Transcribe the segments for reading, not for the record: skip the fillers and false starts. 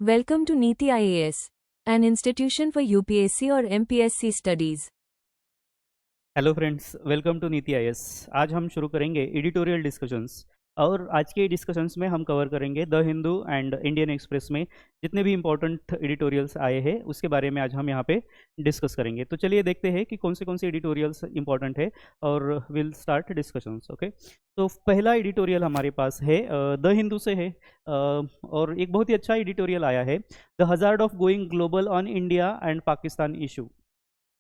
Welcome to Neeti IAS, an institution for UPSC or MPSC studies. Hello friends, welcome to Niti IAS. आज हम शुरू करेंगे editorial discussions और आज के डिस्कशंस में हम कवर करेंगे the Hindu and Indian express में जितने भी इंपॉर्टेंट एडिटोरियल्स आए हैं उसके बारे में आज हम यहाँ पे डिस्कस करेंगे। तो चलिए देखते हैं कि कौन से एडिटोरियल्स इंपॉर्टेंट है और विल स्टार्ट डिस्कशंस। ओके, तो पहला एडिटोरियल हमारे पास है द हिंदू से है और एक बहुत ही अच्छा एडिटोरियल आया है, the hazard of going global on India and Pakistan issue.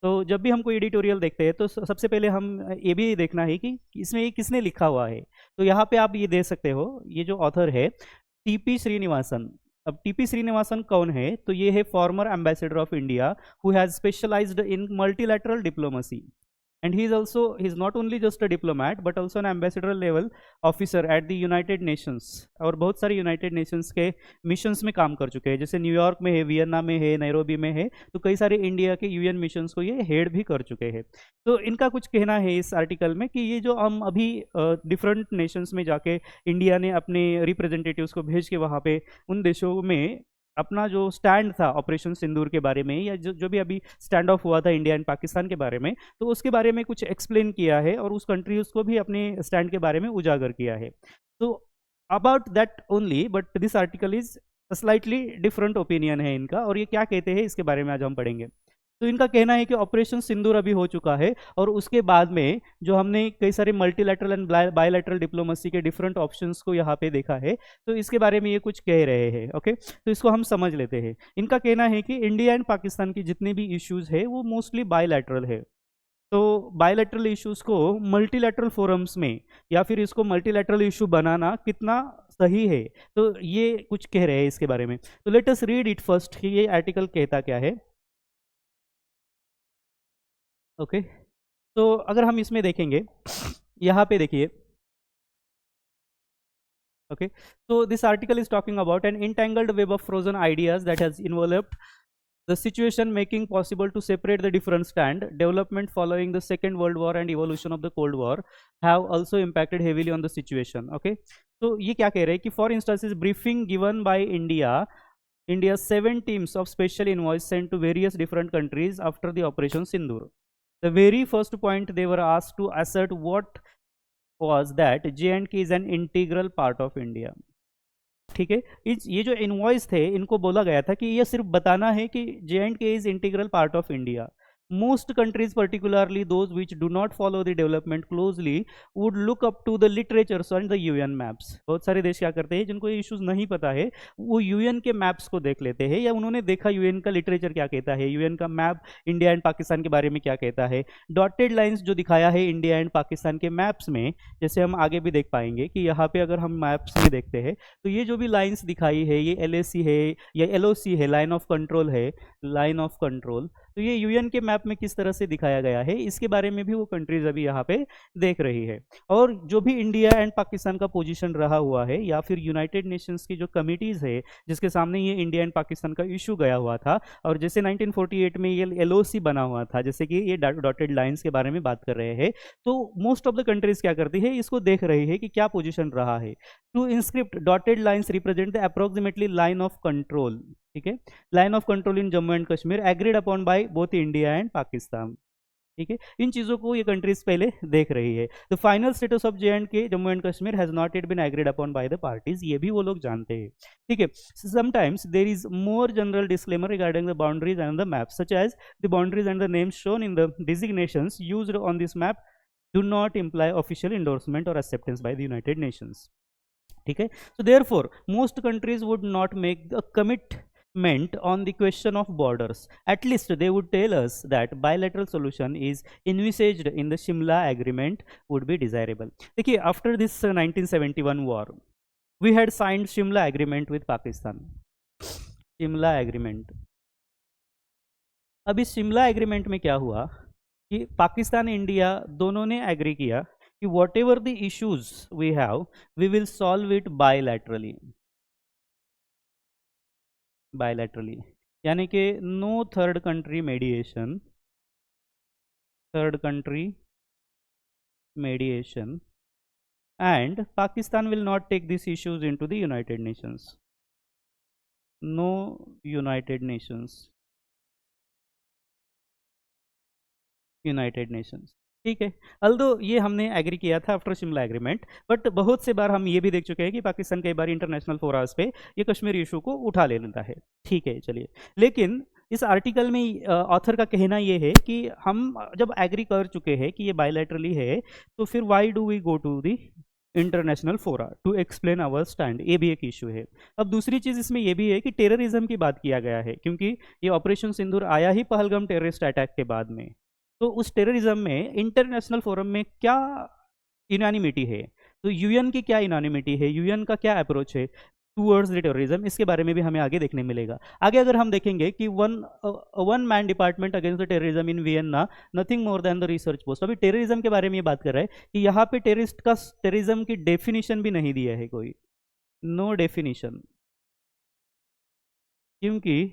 तो जब भी हम कोई एडिटोरियल देखते हैं तो सबसे पहले हम ये भी देखना है कि इसमें ये किसने लिखा हुआ है। तो यहाँ पे आप ये देख सकते हो, ये जो ऑथर है टीपी श्रीनिवासन। अब टीपी श्रीनिवासन कौन है? तो ये है former ambassador of India who has specialised in multilateral diplomacy and he's not only just a diplomat but also an ambassador level officer at the United Nations और बहुत सारे यूनाइटेड नेशंस के मिशंस में काम कर चुके हैं, जैसे न्यूयॉर्क में है, वियना में है, नैरोबी में है। तो कई सारे इंडिया के यूएन मिशंस को ये हेड भी कर चुके हैं। तो इनका कुछ कहना है इस आर्टिकल में कि ये जो हम अभी डिफरेंट नेशंस में जाके इंडिया ने अपने रिप्रेजेंटेटिव्स को भेज के वहाँ पे उन देशों में अपना जो स्टैंड था ऑपरेशन सिंदूर के बारे में, या जो भी अभी स्टैंड ऑफ हुआ था इंडिया एंड पाकिस्तान के बारे में, तो उसके बारे में कुछ एक्सप्लेन किया है और उस कंट्रीज को भी अपने स्टैंड के बारे में उजागर किया है। तो about that only, but this article is slightly different opinion है इनका, और ये क्या कहते हैं इसके बारे में आज हम पढ़ेंगे। तो इनका कहना है कि ऑपरेशन सिंदूर अभी हो चुका है और उसके बाद में जो हमने कई सारे मल्टीलैटरल एंड बायलैटरल डिप्लोमेसी के डिफरेंट ऑप्शंस को यहाँ पे देखा है, तो इसके बारे में ये कुछ कह रहे हैं। ओके, तो इसको हम समझ लेते हैं। इनका कहना है कि इंडिया एंड पाकिस्तान की जितने भी इश्यूज है वो मोस्टली बायलैटरल है। तो बायलैटरल इश्यूज को मल्टीलैटरल फोरम्स में या फिर इसको मल्टीलैटरल इशू बनाना कितना सही है, तो ये कुछ कह रहे हैं इसके बारे में। तो let us read it first कि ये आर्टिकल कहता क्या है। ओके, तो अगर हम इसमें देखेंगे, यहाँ पे देखिए। Okay, so this article is talking about an entangled web of frozen ideas that has enveloped the situation, making possible to separate the different stand. Development following the Second World War and evolution of the Cold War have also impacted heavily on the situation. Okay, तो ये क्या कह रहे हैं कि for instance is briefing given by India's 7 teams of special envoys sent to various different countries after the Operation Sindoor. The very first point they were asked to assert what was that J&K is an integral part of India. ठीक है, ये जो invoice थे इनको बोला गया था कि ये सिर्फ बताना है कि J&K is integral part of India. Most countries, particularly those which do not follow the development closely, would look up to the literatures and the UN maps. बहुत सारे देश क्या करते हैं, जिनको ये इश्यूज नहीं पता है वो यूएन के मैप्स को देख लेते हैं, या उन्होंने देखा यूएन का लिटरेचर क्या कहता है, यूएन का मैप इंडिया एंड पाकिस्तान के बारे में क्या कहता है। डॉटेड लाइंस जो दिखाया है इंडिया एंड पाकिस्तान के मैप्स में, जैसे हम आगे भी देख पाएंगे कि यहाँ पे अगर हम मैप्स में देखते हैं तो ये जो भी लाइन्स दिखाई है, ये LAC है या LOC है, लाइन ऑफ कंट्रोल है, लाइन ऑफ कंट्रोल। तो ये यूएन के मैप में किस तरह से दिखाया गया है, इसके बारे में भी वो कंट्रीज अभी यहाँ पे देख रही है। और जो भी इंडिया एंड पाकिस्तान का पोजीशन रहा हुआ है, या फिर यूनाइटेड नेशंस की जो कमिटीज है जिसके सामने ये इंडिया एंड पाकिस्तान का इशू गया हुआ था, और जैसे 1948 में ये LOC बना हुआ था, जैसे कि ये डॉटेड लाइंस के बारे में बात कर रहे हैं, तो मोस्ट ऑफ द कंट्रीज क्या करती है, इसको देख रही है कि क्या पोजिशन रहा है। Two inscribed dotted lines represent the approximately line of control. ठीक है, line of control in Jammu and Kashmir agreed upon by both India and Pakistan. ठीक है, इन चीजों को ये कंट्रीज पहले देख रही है। The final status of J&K Jammu and Kashmir has not yet been agreed upon by the parties, ये भी वो लोग जानते हैं। ठीक है, sometimes there is more general disclaimer regarding the boundaries and the map, such as the boundaries and the names shown in the designations used on this map do not imply official endorsement or acceptance by the United Nations. ठीक है, so therefore most countries would not make a commitment on the question of borders. At least they would tell us that bilateral solution is envisaged in the Shimla agreement would be desirable. देखिए, after this 1971 war we had signed Shimla agreement with Pakistan. Shimla agreement, अब इस Shimla agreement में क्या हुआ कि Pakistan India दोनों ने agree किया कि whatever the issues we have we will solve it bilaterally. Bilaterally यानी कि no third country mediation, third country mediation, and Pakistan will not take this issues into the United Nations. No United Nations, United Nations. ठीक है, although ये हमने agree किया था after Shimla agreement, but बहुत से बार हम ये भी देख चुके हैं कि पाकिस्तान कई बार इंटरनेशनल फोरम्स पे ये कश्मीर इशू को उठा ले लेता है। ठीक है, चलिए, लेकिन इस आर्टिकल में ऑथर का कहना ये है कि हम जब एग्री कर चुके हैं कि ये बायलैटरली है, तो फिर why do we go to the international fora to explain our stand, ये भी एक इशू है। अब दूसरी चीज़ इसमें ये भी है कि टेररिज्म की बात किया गया है, क्योंकि ये ऑपरेशन सिंदूर आया ही पहलगाम टेररिस्ट अटैक के बाद में। तो उस टेररिज्म में इंटरनेशनल फोरम में क्या यूनानिमिटी है, तो यूएन की क्या यूनानिमिटी है, यूएन का क्या अप्रोच है टूवर्ड्स द टेररिज्म, इसके बारे में भी हमें आगे देखने मिलेगा। आगे अगर हम देखेंगे कि one man department against the terrorism in Vienna, nothing more than the research post. अभी टेररिज्म के बारे में ये बात कर रहा है कि यहाँ पे टेररिज्म की डेफिनेशन भी नहीं दिया है कोई, नो डेफिनेशन, क्योंकि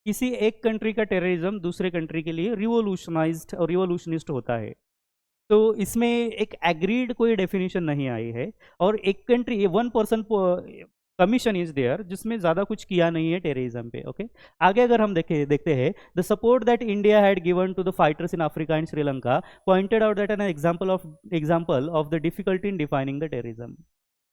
किसी एक कंट्री का टेररिज्म दूसरे कंट्री के लिए रिवोल्यूशनाइज्ड और रिवोल्यूशनिस्ट होता है। तो इसमें एक एग्रीड कोई डेफिनेशन नहीं आई है, और एक कंट्री 1% कमीशन इज देयर जिसमें ज़्यादा कुछ किया नहीं है टेररिज्म पे। ओके, आगे अगर हम देखते हैं, the support that India had given to the fighters in Africa and Sri Lanka pointed out that an example of the difficulty in defining the terrorism.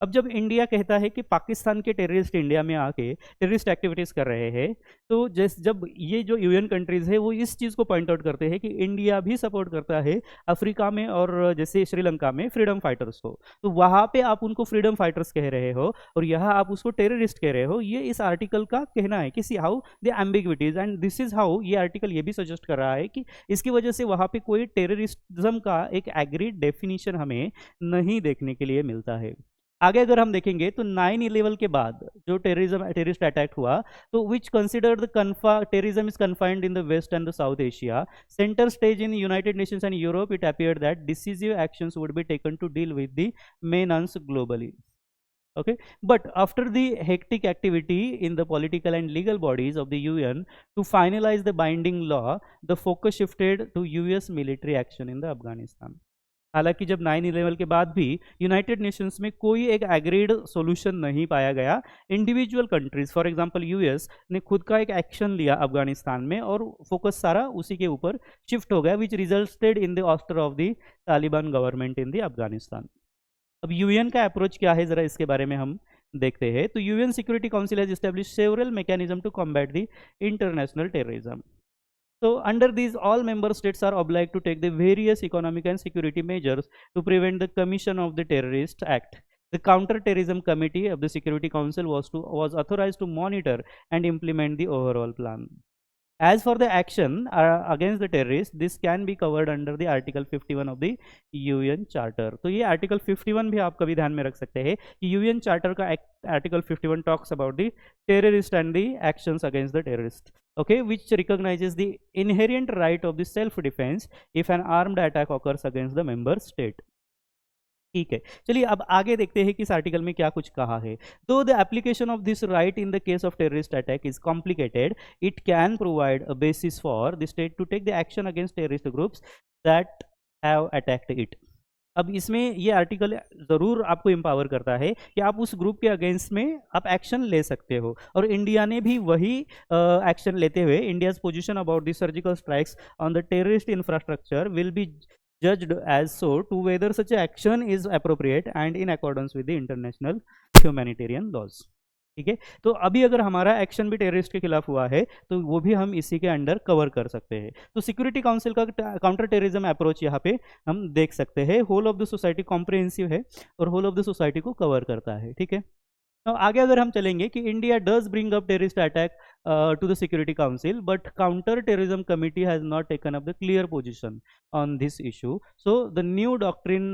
अब जब इंडिया कहता है कि पाकिस्तान के टेररिस्ट इंडिया में आके टेररिस्ट एक्टिविटीज़ कर रहे हैं, तो जब ये जो यूएन कंट्रीज़ है वो इस चीज़ को पॉइंट आउट करते हैं कि इंडिया भी सपोर्ट करता है अफ्रीका में और जैसे श्रीलंका में फ्रीडम फाइटर्स को, तो वहाँ पे आप उनको फ्रीडम फाइटर्स कह रहे हो और यहाँ आप उसको टेररिस्ट कह रहे हो। ये इस आर्टिकल का कहना है कि see how the ambiguities, and this is how ये आर्टिकल ये भी सजेस्ट कर रहा है कि इसकी वजह से वहाँ पे कोई टेररिज्म का एक एग्रीड डेफिनेशन हमें नहीं देखने के लिए मिलता है। आगे अगर हम देखेंगे तो 9/11 के बाद जो टेररिस्ट अटैक हुआ, तो which considered the terrorism is confined in the west and the south Asia, centre stage in United Nations and Europe, it appeared that decisive actions would be taken to deal with the menace globally. Okay, but after the hectic activity in the political and legal bodies of the UN to finalize the binding law, the focus shifted to US military action in the Afghanistan. हालांकि जब 9/11 के बाद भी United Nations में कोई एक agreed solution नहीं पाया गया, individual countries for example US ने खुद का एक एक्शन लिया अफगानिस्तान में और फोकस सारा उसी के ऊपर शिफ्ट हो गया, which resulted in the ouster of the Taliban government in the Afghanistan. अब यूएन का अप्रोच क्या है, जरा इसके बारे में हम देखते हैं। तो UN security council has established several mechanism to combat the international terrorism. So under these, all member states are obliged to take the various economic and security measures to prevent the commission of the terrorist act. The Counter-Terrorism Committee of the Security Council was authorized to monitor and implement the overall plan. As for the action against the terrorists, this can be covered under the Article 51 of the UN Charter. तो ये Article 51 भी आप कभी ध्यान में रख सकते हैं कि UN Charter का Article 51 talks about the terrorist and the actions against the terrorist. Okay, which recognizes the inherent right of the self-defense if an armed attack occurs against the member state. ठीक है, चलिए अब आगे देखते हैं कि इस आर्टिकल में क्या कुछ कहा है। तो the application of this right in the case of terrorist attack is complicated, it can provide a basis for the state to take the action against terrorist groups that have attacked it. अब इसमें ये article ज़रूर आपको empower करता है कि आप उस ग्रुप के अगेंस्ट में आप एक्शन ले सकते हो, और इंडिया ने भी वही एक्शन लेते हुए India's position about the surgical strikes on the terrorist infrastructure will be judged as so to whether such action is appropriate and in accordance with the international humanitarian laws. ठीक है, तो अभी अगर हमारा एक्शन भी terrorist के खिलाफ हुआ है तो वो भी हम इसी के अंडर कवर कर सकते हैं। तो सिक्योरिटी काउंसिल का काउंटर टेररिज्म अप्रोच यहाँ पे हम देख सकते हैं। Whole of the society comprehensive है और होल ऑफ द सोसाइटी को कवर करता है। ठीक है, तो आगे अगर हम चलेंगे कि India does bring up terrorist attack to the Security Council, but Counter-Terrorism Committee has not taken up the clear position on this issue. So the new doctrine,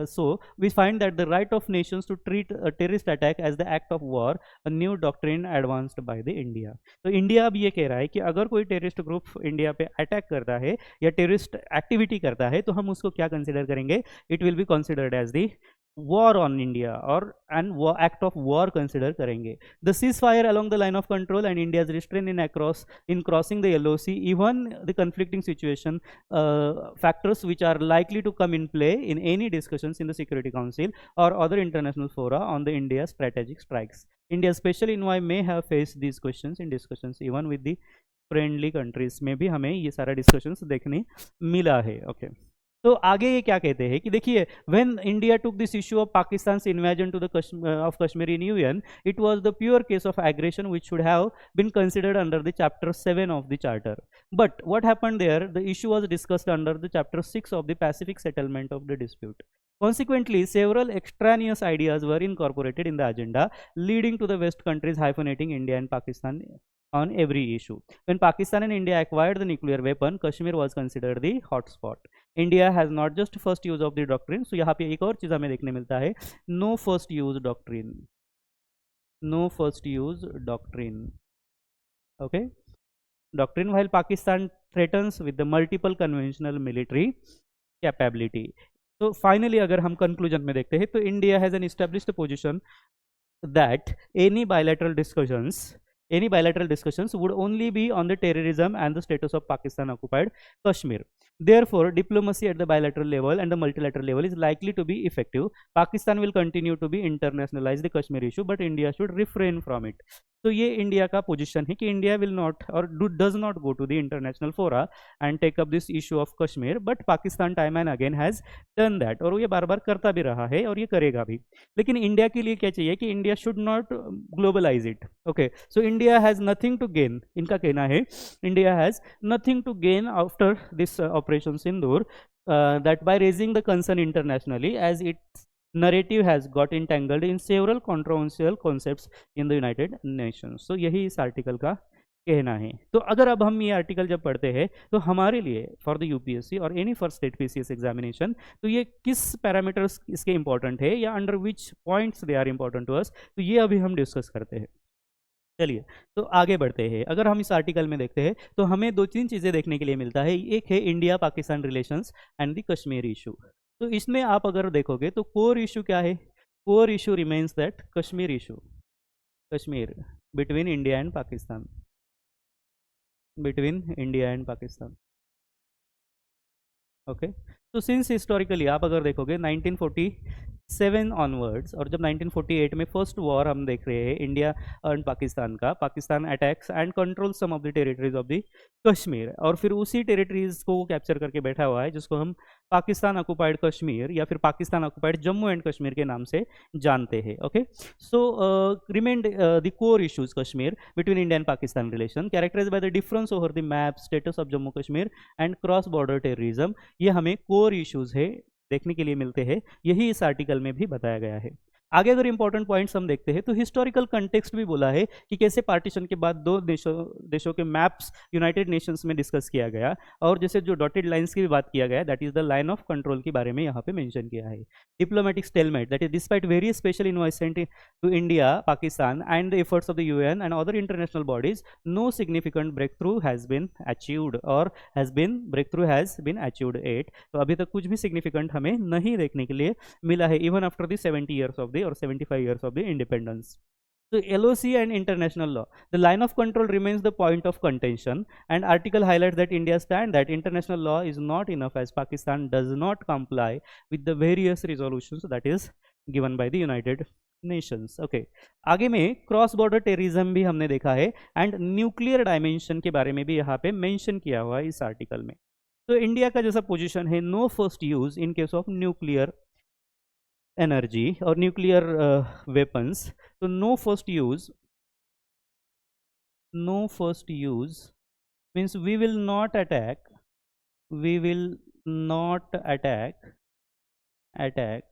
so we find that the right of nations to treat a terrorist attack as the act of war, a new doctrine advanced by the India. तो India अब ये कह रहा है कि अगर कोई terrorist group India पे अटैक करता है या टेररिस्ट एक्टिविटी करता है तो हम उसको क्या कंसिडर करेंगे, it will be considered as the war on India और and act of war consider करेंगे। The cease fire along the line of control and India's restraint in crossing the LOC, even the conflicting situation factors which are likely to come in play in any discussions in the Security Council or other international fora on the India's strategic strikes. India special envoy may have faced these questions in discussions even with the friendly countries में भी हमें ये सारा discussions देखने मिला है। Okay, तो आगे ये क्या कहते हैं कि देखिए, when India took this issue of Pakistan invasion to the of Kashmir in UN, it was the pure case of aggression which should have been considered under the chapter 7 of the charter, but what happened there, the issue was discussed under the chapter 6 of the pacific settlement of the dispute. Consequently, several extraneous ideas were incorporated in the agenda, leading to the West countries hyphenating India and Pakistan on every issue. When Pakistan and India acquired the nuclear weapon, Kashmir was considered the hotspot. India has not just first use of the doctrine. So यहाँ पे एक और चीज़ हमें देखने मिलता है, no first use doctrine, no first use doctrine. Okay, doctrine while Pakistan threatens with the multiple conventional military capability. तो finally अगर हम कंक्लूजन में देखते हैं तो India has an established position that any bilateral discussions would only be on the terrorism and the status of Pakistan occupied Kashmir. Therefore, diplomacy at the bilateral level and the multilateral level is likely to be effective. Pakistan will continue to be internationalize the Kashmir issue, but India should refrain from it. तो ये India का position है कि India will not और does not go to the international fora and take up this issue of Kashmir, but Pakistan time and again has done that, और वो ये बार बार करता भी रहा है और ये करेगा भी. लेकिन इंडिया के लिए क्या चाहिए कि India should not globalise it. Okay, so India has nothing to gain, इनका कहना है India has nothing to gain after this operation Sindoor, that by raising the concern internationally as its narrative has got entangled in several controversial concepts in the United Nations. So यही इस article का कहना है. तो अगर अब हम ये आर्टिकल जब पढ़ते हैं तो हमारे लिए फॉर द यूपीएससी और any for state PCS examination, तो ये किस पैरामीटर्स इसके इंपॉर्टेंट है या under which points they are important to us, तो ये अभी हम डिस्कस करते हैं. चलिए, तो आगे बढ़ते हैं. अगर हम इस आर्टिकल में देखते हैं तो हमें दो तीन चीज़ें देखने के लिए मिलता है. एक है India Pakistan relations and the Kashmir issue. तो इसमें आप अगर देखोगे तो कोर इशू क्या है, core issue remains that Kashmir issue, Kashmir between India and Pakistan, between India and Pakistan. Okay, तो सिंस हिस्टोरिकली आप अगर देखोगे 1947 ऑनवर्ड्स, और जब 1948 में फर्स्ट वॉर हम देख रहे हैं इंडिया एंड पाकिस्तान का, Pakistan attacks and control some of the territories of the Kashmir, और फिर उसी टेरिटरीज को कैप्चर करके बैठा हुआ है जिसको हम पाकिस्तान ऑक्युपाइड कश्मीर या फिर पाकिस्तान ऑक्युपाइड जम्मू एंड कश्मीर के नाम से जानते हैं. Okay, so remained the core issues Kashmir between India and Pakistan relation characterised by the difference over the map status of Jammu Kashmir and cross border terrorism. ये हमें कोर इश्यूज है देखने के लिए मिलते हैं, यही इस आर्टिकल में भी बताया गया है. आगे अगर इंपॉर्टेंट पॉइंट्स हम देखते हैं तो हिस्टोरिकल कंटेक्स्ट भी बोला है कि कैसे पार्टीशन के बाद दो देशों के मैप्स यूनाइटेड नेशंस में डिस्कस किया गया, और जैसे जो डॉटेड लाइंस की भी बात किया गया, that is the line of control के बारे में यहाँ पे मेंशन किया है. Diplomatic stalemate, that is despite various special envoys sent to India Pakistan and the efforts of the UN and other international bodies, no significant breakthrough has been achieved और breakthrough has been achieved yet. तो अभी तक कुछ भी significant हमें नहीं देखने के लिए मिला है, even after the 70 years of or 75 years of the independence. So LOC and international law, the line of control remains the point of contention, and article highlights that India stand that international law is not enough as Pakistan does not comply with the various resolutions that is given by the United Nations. Okay, आगे में cross border terrorism भी हमने देखा है and nuclear dimension के बारे में भी यहाँ पे मेंशन किया हुआ है इस आर्टिकल में. तो इंडिया का जैसा पोजीशन है, no first use in case of nuclear energy और न्यूक्लियर वेपन्स, तो no first use means we will not attack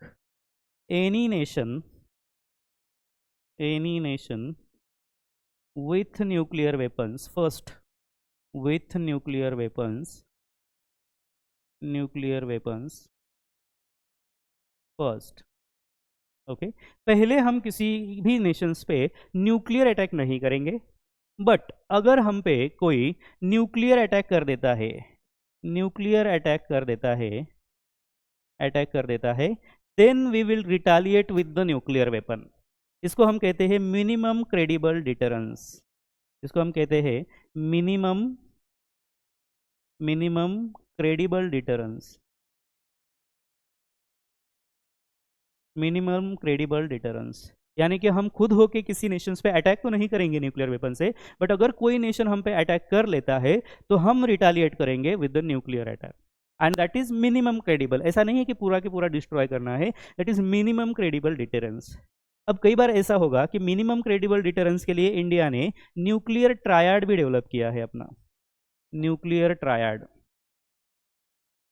any nation with nuclear weapons first, with nuclear weapons first. Okay, पहले हम किसी भी Nations पे nuclear attack नहीं करेंगे, but अगर हम पे कोई न्यूक्लियर अटैक कर देता है, then we will retaliate with the nuclear weapon. इसको हम कहते हैं मिनिमम क्रेडिबल डिटरेंस, इसको हम कहते हैं minimum credible deterrence, minimum credible deterrence. यानी कि हम खुद होके किसी नेशंस पे अटैक तो नहीं करेंगे न्यूक्लियर वेपन से, बट अगर कोई नेशन हम पे अटैक कर लेता है तो हम रिटालिएट करेंगे with the nuclear attack, and that is minimum credible. ऐसा नहीं है कि पूरा के पूरा डिस्ट्रॉय करना है, that is minimum credible deterrence. अब कई बार ऐसा होगा कि मिनिमम क्रेडिबल डिटेरेंस के लिए इंडिया ने न्यूक्लियर ट्रायड भी डेवलप किया है अपना। न्यूक्लियर ट्रायड,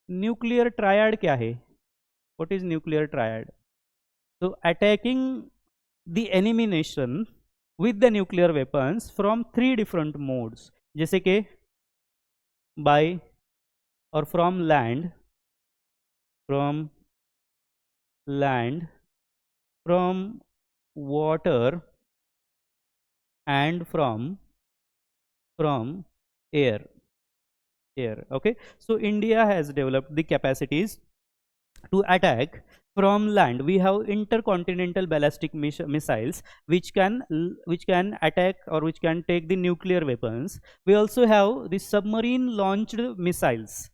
न्यूक्लियर ट्रायड क्या है? What is nuclear triad? तो attacking the enemy nation with the nuclear weapons from 3 different modes, जैसे कि बाय और from land, from land, from water and from air, okay. So India has developed the capacities to attack from land. We have intercontinental ballistic missiles which can attack or which can take the nuclear weapons. We also have the submarine launched missiles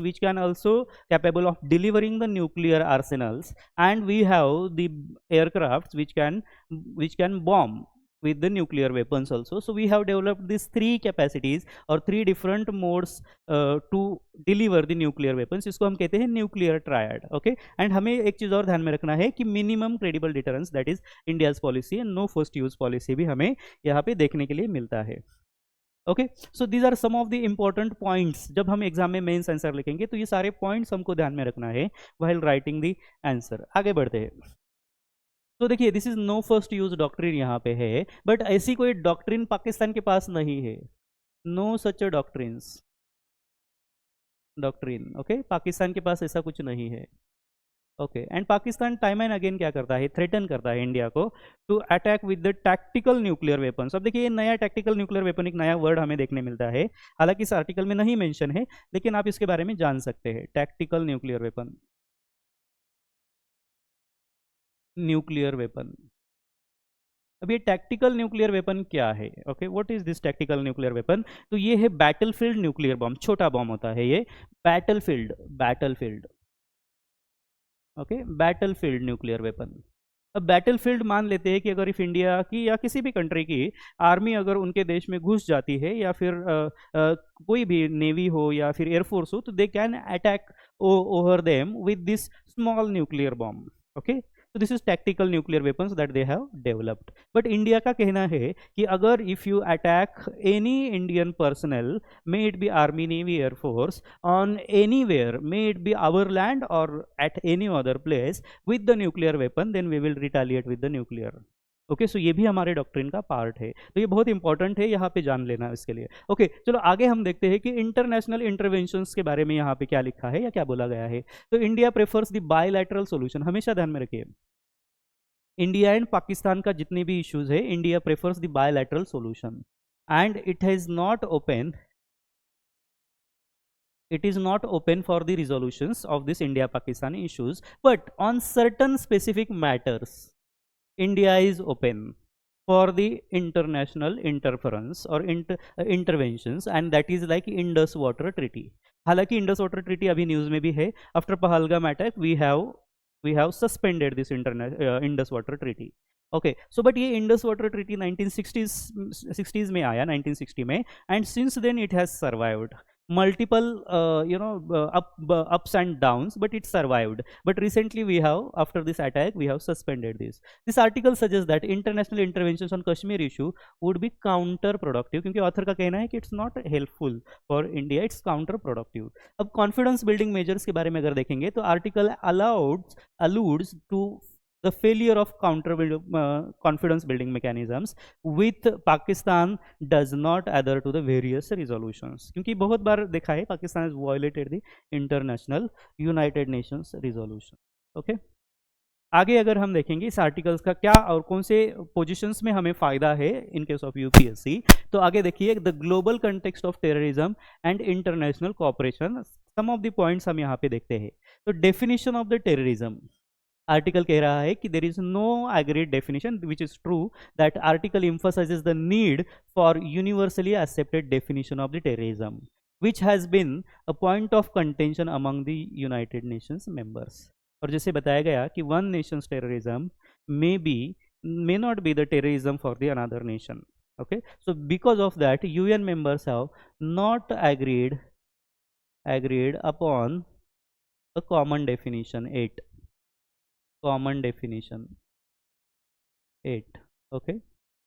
which can also capable of delivering the nuclear arsenals, and we have the aircrafts which can bomb with the nuclear weapons also. So we have developed these 3 capacities or 3 different modes to deliver the nuclear weapons. इसको हम कहते हैं nuclear triad, okay. And हमें एक चीज़ और ध्यान में रखना है कि minimum credible deterrence, that is India's policy, and no first use policy भी हमें यहाँ पे देखने के लिए मिलता है, okay. So these are some of the important points. जब हम एग्जाम में मेंस आंसर लिखेंगे तो ये सारे पॉइंट्स हमको ध्यान में रखना है व्हाइल राइटिंग द आंसर। आगे बढ़ते हैं। तो देखिए, this is no first use doctrine यहाँ पे है, बट ऐसी कोई डॉक्ट्रिन पाकिस्तान के पास नहीं है। No such doctrine, okay. Pakistan के पास ऐसा कुछ नहीं है, okay. And Pakistan time and again क्या करता है, थ्रेटन करता है इंडिया को to attack with the tactical nuclear weapons. अब देखिए, ये नया टैक्टिकल न्यूक्लियर वेपन, एक नया वर्ड हमें देखने मिलता है, हालांकि इस आर्टिकल में नहीं मेंशन है, लेकिन आप इसके बारे में जान सकते हैं। Tactical nuclear weapon, nuclear weapon. अब ये टैक्टिकल न्यूक्लियर वेपन क्या है, okay, what is this tactical nuclear weapon? तो ये है बैटलफील्ड न्यूक्लियर बॉम्ब, छोटा बॉम्ब होता है ये, battlefield, okay, battlefield nuclear weapon. अब बैटलफील्ड मान लेते हैं कि अगर इफ इंडिया की या किसी भी कंट्री की आर्मी अगर उनके देश में घुस जाती है, या फिर कोई भी नेवी हो या फिर एयरफोर्स हो, तो they can attack over them with this small nuclear bomb, okay. तो this is tactical nuclear weapons that they have developed. But India का कहना है कि अगर if you attack any Indian personnel, may it be army, navy, air force, on anywhere, may it be our land और at any other place with the nuclear weapon, then we will retaliate with the nuclear, okay. So ये भी हमारे doctrine का part है, तो ये बहुत important है, यहाँ पे जान लेना इसके लिए, ओके। चलो आगे हम देखते हैं कि इंटरनेशनल इंटरवेंशंस के बारे में यहाँ पे क्या लिखा है या क्या बोला गया है। तो India prefers the bilateral solution, हमेशा ध्यान में रखिए, इंडिया एंड पाकिस्तान का जितने भी इश्यूज है, India prefers the bilateral solution, and it is not open for the resolutions of this India Pakistan issues, but on certain specific matters India is open for the international interference or interventions, and that is like Indus Water Treaty. हालांकि Indus water Treaty अभी news में भी है, after Pahalgam attack we have suspended this Indus Water Treaty, okay. So but ये Indus water Treaty 1960s में आया, 1960 में, and since then it has survived multiple ups and downs, but it survived. But recently we have, after this attack, we have suspended this article suggests that international interventions on Kashmir issue would be counterproductive, क्योंकि author का कहना है कि it's not helpful for India, it's counterproductive। अब confidence building measures के बारे में अगर देखेंगे तो article alludes to the failure of confidence building mechanisms with Pakistan does not adhere to the various resolutions, क्योंकि बहुत बार देखा है Pakistan has violated the international United Nations resolution, okay. आगे अगर हम देखेंगे इस आर्टिकल्स का क्या और कौन से पोजीशंस में हमें फायदा है इन केस ऑफ यूपीएससी, तो आगे देखिए, the global context of terrorism and international cooperation, some of the points हम यहाँ पे देखते हैं। तो definition of the terrorism, article कह रहा है कि there is no agreed definition, which is true, that article emphasizes the need for universally accepted definition of the terrorism which has been a point of contention among the United Nations members. और जैसे बताया गया कि one Nations terrorism may not be the terrorism for the another nation. Okay, so because of that, UN members have not agreed upon a common definition 8. common definition 8. Okay,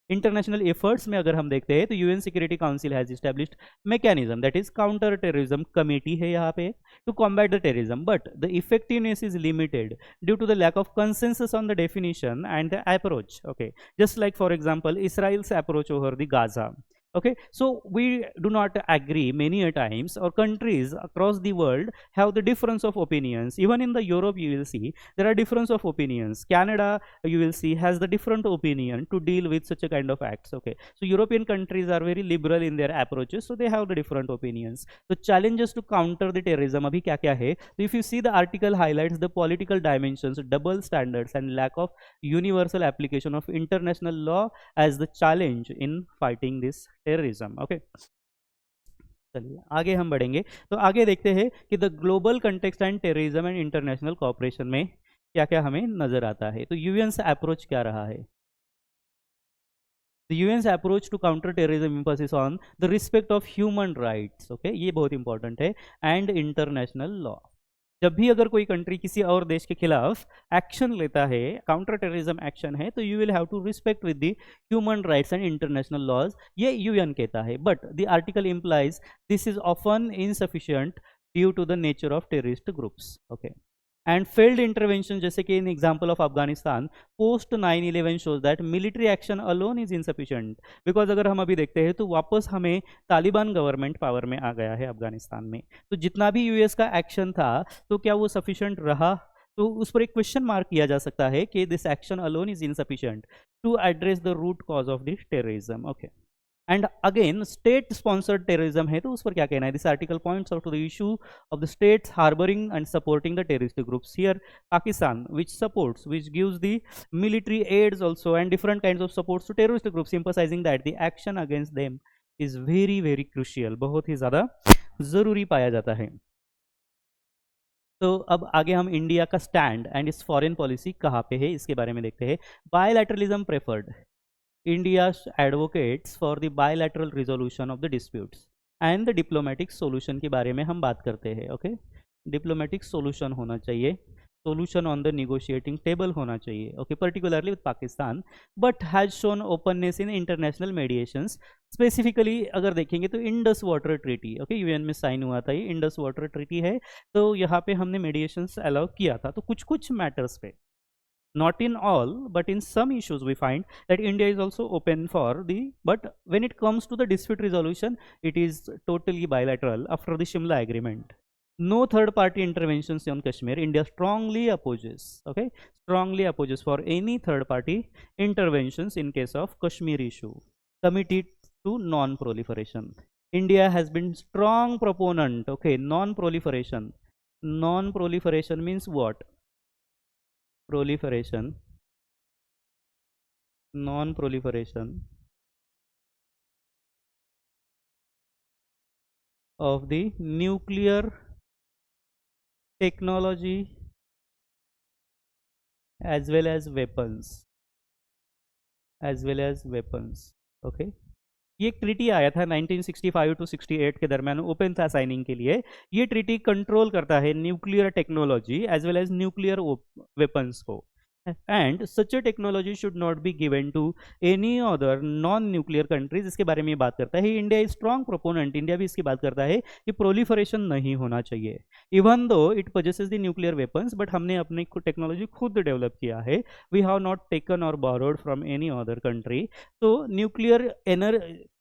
international efforts में अगर हम देखते हैं तो UN security council has established mechanism, that is counter terrorism committee है यहाँ पे, to combat the terrorism, but the effectiveness is limited due to the lack of consensus on the definition and the approach. Okay, just like for example Israel's approach over the Gaza. Okay, so we do not agree many a times, or countries across the world have the difference of opinions. Even in the Europe you will see there are difference of opinions. Canada you will see has the different opinion to deal with such a kind of acts. Okay, so European countries are very liberal in their approaches, so they have the different opinions. So challenges to counter the terrorism abhi kya kya hai? So if you see, the article highlights the political dimensions, double standards and lack of universal application of international law as the challenge in fighting this terrorism. Okay, चलिए आगे हम बढ़ेंगे. तो आगे देखते हैं कि the global context and terrorism and international cooperation में क्या क्या हमें नजर आता है. तो यूएन से अप्रोच क्या रहा है? The UN's approach to counter terrorism emphasis on the respect of human rights. Okay, ये बहुत इंपॉर्टेंट है, एंड इंटरनेशनल लॉ. जब भी अगर कोई कंट्री किसी और देश के खिलाफ एक्शन लेता है, काउंटर टेररिज्म एक्शन है, तो you will have to respect with the human rights and international laws, ये यूएन कहता है. But the article implies this is often insufficient due to the nature of terrorist groups. Okay, and failed intervention, जैसे कि in example of Afghanistan post 9/11 shows that military action alone is insufficient. Because अगर हम अभी देखते हैं तो वापस हमें तालिबान गवर्नमेंट पावर में आ गया है अफगानिस्तान में. तो जितना भी यूएस का एक्शन था, तो क्या वो सफिशिएंट रहा? तो उस पर एक क्वेश्चन मार्क किया जा सकता है कि this action alone is insufficient to address the root cause of this terrorism. Okay, and again state sponsored terrorism है, तो उस पर क्या कहना है? This article points out to the issue of the states harbouring and supporting the terrorist groups. Here Pakistan which gives the military aids also and different kinds of supports to terrorist groups, emphasizing that the action against them is very very crucial, बहुत ही ज़्यादा ज़रूरी पाया जाता है. तो अब आगे हम इंडिया का स्टैंड एंड इस फॉरेन पॉलिसी कहाँ पे है, इसके बारे में देखते हैं. बायलैटरलिज्म preferred. India advocates for the bilateral resolution of the disputes and the diplomatic solution के बारे में हम बात करते हैं. ओके, डिप्लोमेटिक सोल्यूशन होना चाहिए, solution on the negotiating table होना चाहिए. Okay, particularly with Pakistan, but has shown openness in international mediations. Specifically अगर देखेंगे तो Indus water treaty, okay, UN में साइन हुआ था, ये इंडस वाटर ट्रीटी है, तो यहाँ पे हमने मेडिएशंस अलाउ किया था. तो कुछ कुछ मैटर्स पे, not in all but in some issues, we find that India is also open for the, but when it comes to the dispute resolution, it is totally bilateral. After the Shimla agreement, no third party interventions on Kashmir. India strongly opposes, okay, strongly opposes for any third party interventions in case of Kashmir issue. Committed to non proliferation, India has been strong proponent. Okay, non proliferation means what? Non-proliferation of the nuclear technology as well as weapons. Okay, ये एक treaty आया था 1965 to 68 के दरम्यान, open था signing के लिए. ये ट्रीटी कंट्रोल करता है nuclear technology as well as nuclear weapons को, and such a technology should not be given to any other non nuclear countries. इसके बारे में ये बात करता है. India is strong proponent, India भी इसकी बात करता है कि प्रोलिफरेशन नहीं होना चाहिए, even though it possesses the nuclear weapons, but हमने अपनी टेक्नोलॉजी खुद डेवलप किया है. वी हैव नॉट टेकन और borrowed from any other country. तो न्यूक्लियर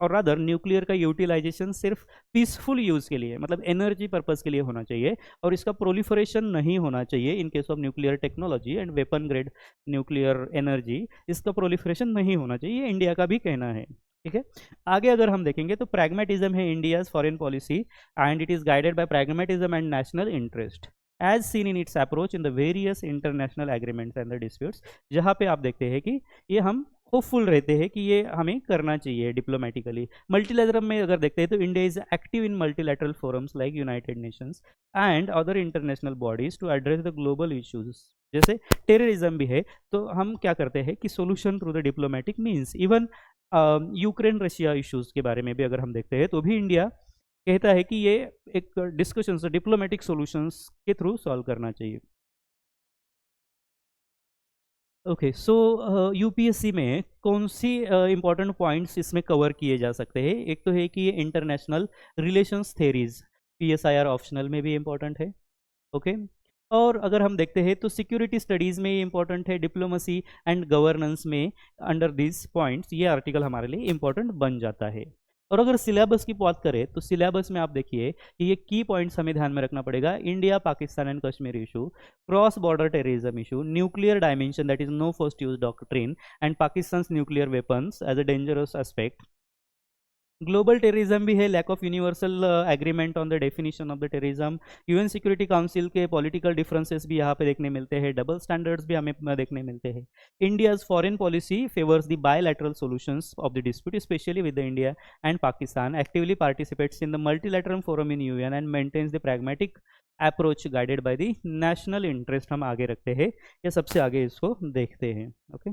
और अदर न्यूक्लियर का यूटिलाइजेशन सिर्फ पीसफुल यूज के लिए, मतलब एनर्जी पर्पज के लिए होना चाहिए, और इसका प्रोलिफरेशन नहीं होना चाहिए इन case of nuclear technology and weapon grade nuclear energy. इसका प्रोलिफरेशन नहीं होना चाहिए, इंडिया का भी कहना है. ठीक है, आगे अगर हम देखेंगे तो प्रैग्मेटिज्म है India's foreign policy, and it is guided by pragmatism and national interest as seen in its approach in the various international agreements and the disputes. जहाँ पे आप देखते हैं कि ये हम होपफुल रहते हैं कि ये हमें करना चाहिए डिप्लोमेटिकली. मल्टीलैटरल में अगर देखते हैं तो India is active in multilateral forums like United Nations and other international bodies to address the global issues जैसे टेररिज्म भी है, तो हम क्या करते हैं कि solution through the diplomatic means. Even Ukraine Russia issues के बारे में भी अगर हम देखते हैं तो भी इंडिया कहता है कि ये एक डिस्कशंस डिप्लोमेटिक सॉल्यूशंस के थ्रू सॉल्व करना चाहिए। ओके, सो यूपीएससी में कौन सी इंपॉर्टेंट पॉइंट्स इसमें कवर किए जा सकते हैं? एक तो है कि ये international relations theories, PSIR optional में भी इंपॉर्टेंट है। ओके, और अगर हम देखते हैं तो सिक्योरिटी स्टडीज़ में ये इंपॉर्टेंट है, डिप्लोमेसी एंड गवर्नेंस में अंडर दिस पॉइंट्स ये आर्टिकल हमारे लिए इंपॉर्टेंट बन जाता है। और अगर सिलेबस की बात करें तो सिलेबस में आप देखिए कि ये की पॉइंट्स हमें ध्यान में रखना पड़ेगा। India Pakistan and Kashmir issue, cross border terrorism issue, nuclear dimension that is no first use doctrine and Pakistan nuclear weapons as a dangerous aspect. Global terrorism भी है, lack of universal agreement on the definition of the terrorism. UN security council के political differences भी यहाँ पे देखने मिलते हैं, double standards भी हमें देखने मिलते हैं। India's foreign policy favours the bilateral solutions of the dispute specially with the India and Pakistan, actively participates in the multilateral forum in UN and maintains the pragmatic approach guided by the national interest. हम आगे रखते हैं या सबसे आगे इसको देखते हैं। ओके,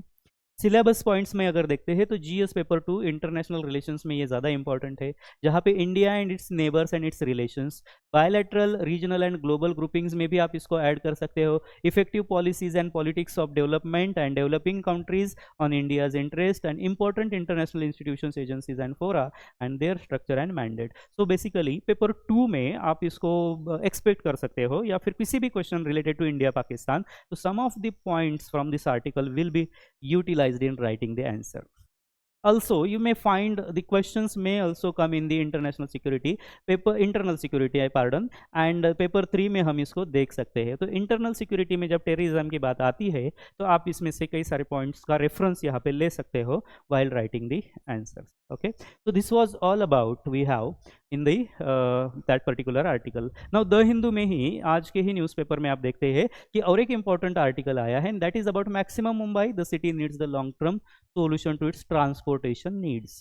सिलेबस पॉइंट्स में अगर देखते हैं तो जीएस पेपर 2 इंटरनेशनल रिलेशंस में ये ज़्यादा इंपॉर्टेंट है, जहाँ पे India and its neighbours and its relations, bilateral regional and global groupings में भी आप इसको ऐड कर सकते हो, effective policies and politics of development and developing countries on India's interest and important international institutions agencies and fora and their structure and mandate. So basically paper 2 में आप इसको एक्सपेक्ट कर सकते हो, या फिर किसी भी question related to India Pakistan, तो some of the points from this article will be utilized in writing the answer. Also you may find the questions may also come in the international security paper, internal security pardon, and paper 3 में हम इसको देख सकते हैं। तो internal security में जब terrorism की बात आती है तो आप इसमें से कई सारे पॉइंट्स का रेफरेंस यहाँ पे ले सकते हो while writing the answers. Okay, so this was all about we have in the that particular article. Now the Hindu में ही आज के ही न्यूज़पेपर में आप देखते हैं कि और एक इंपॉर्टेंट आर्टिकल आया है, that is about maximum Mumbai, the city needs the long term solution to its transportation needs.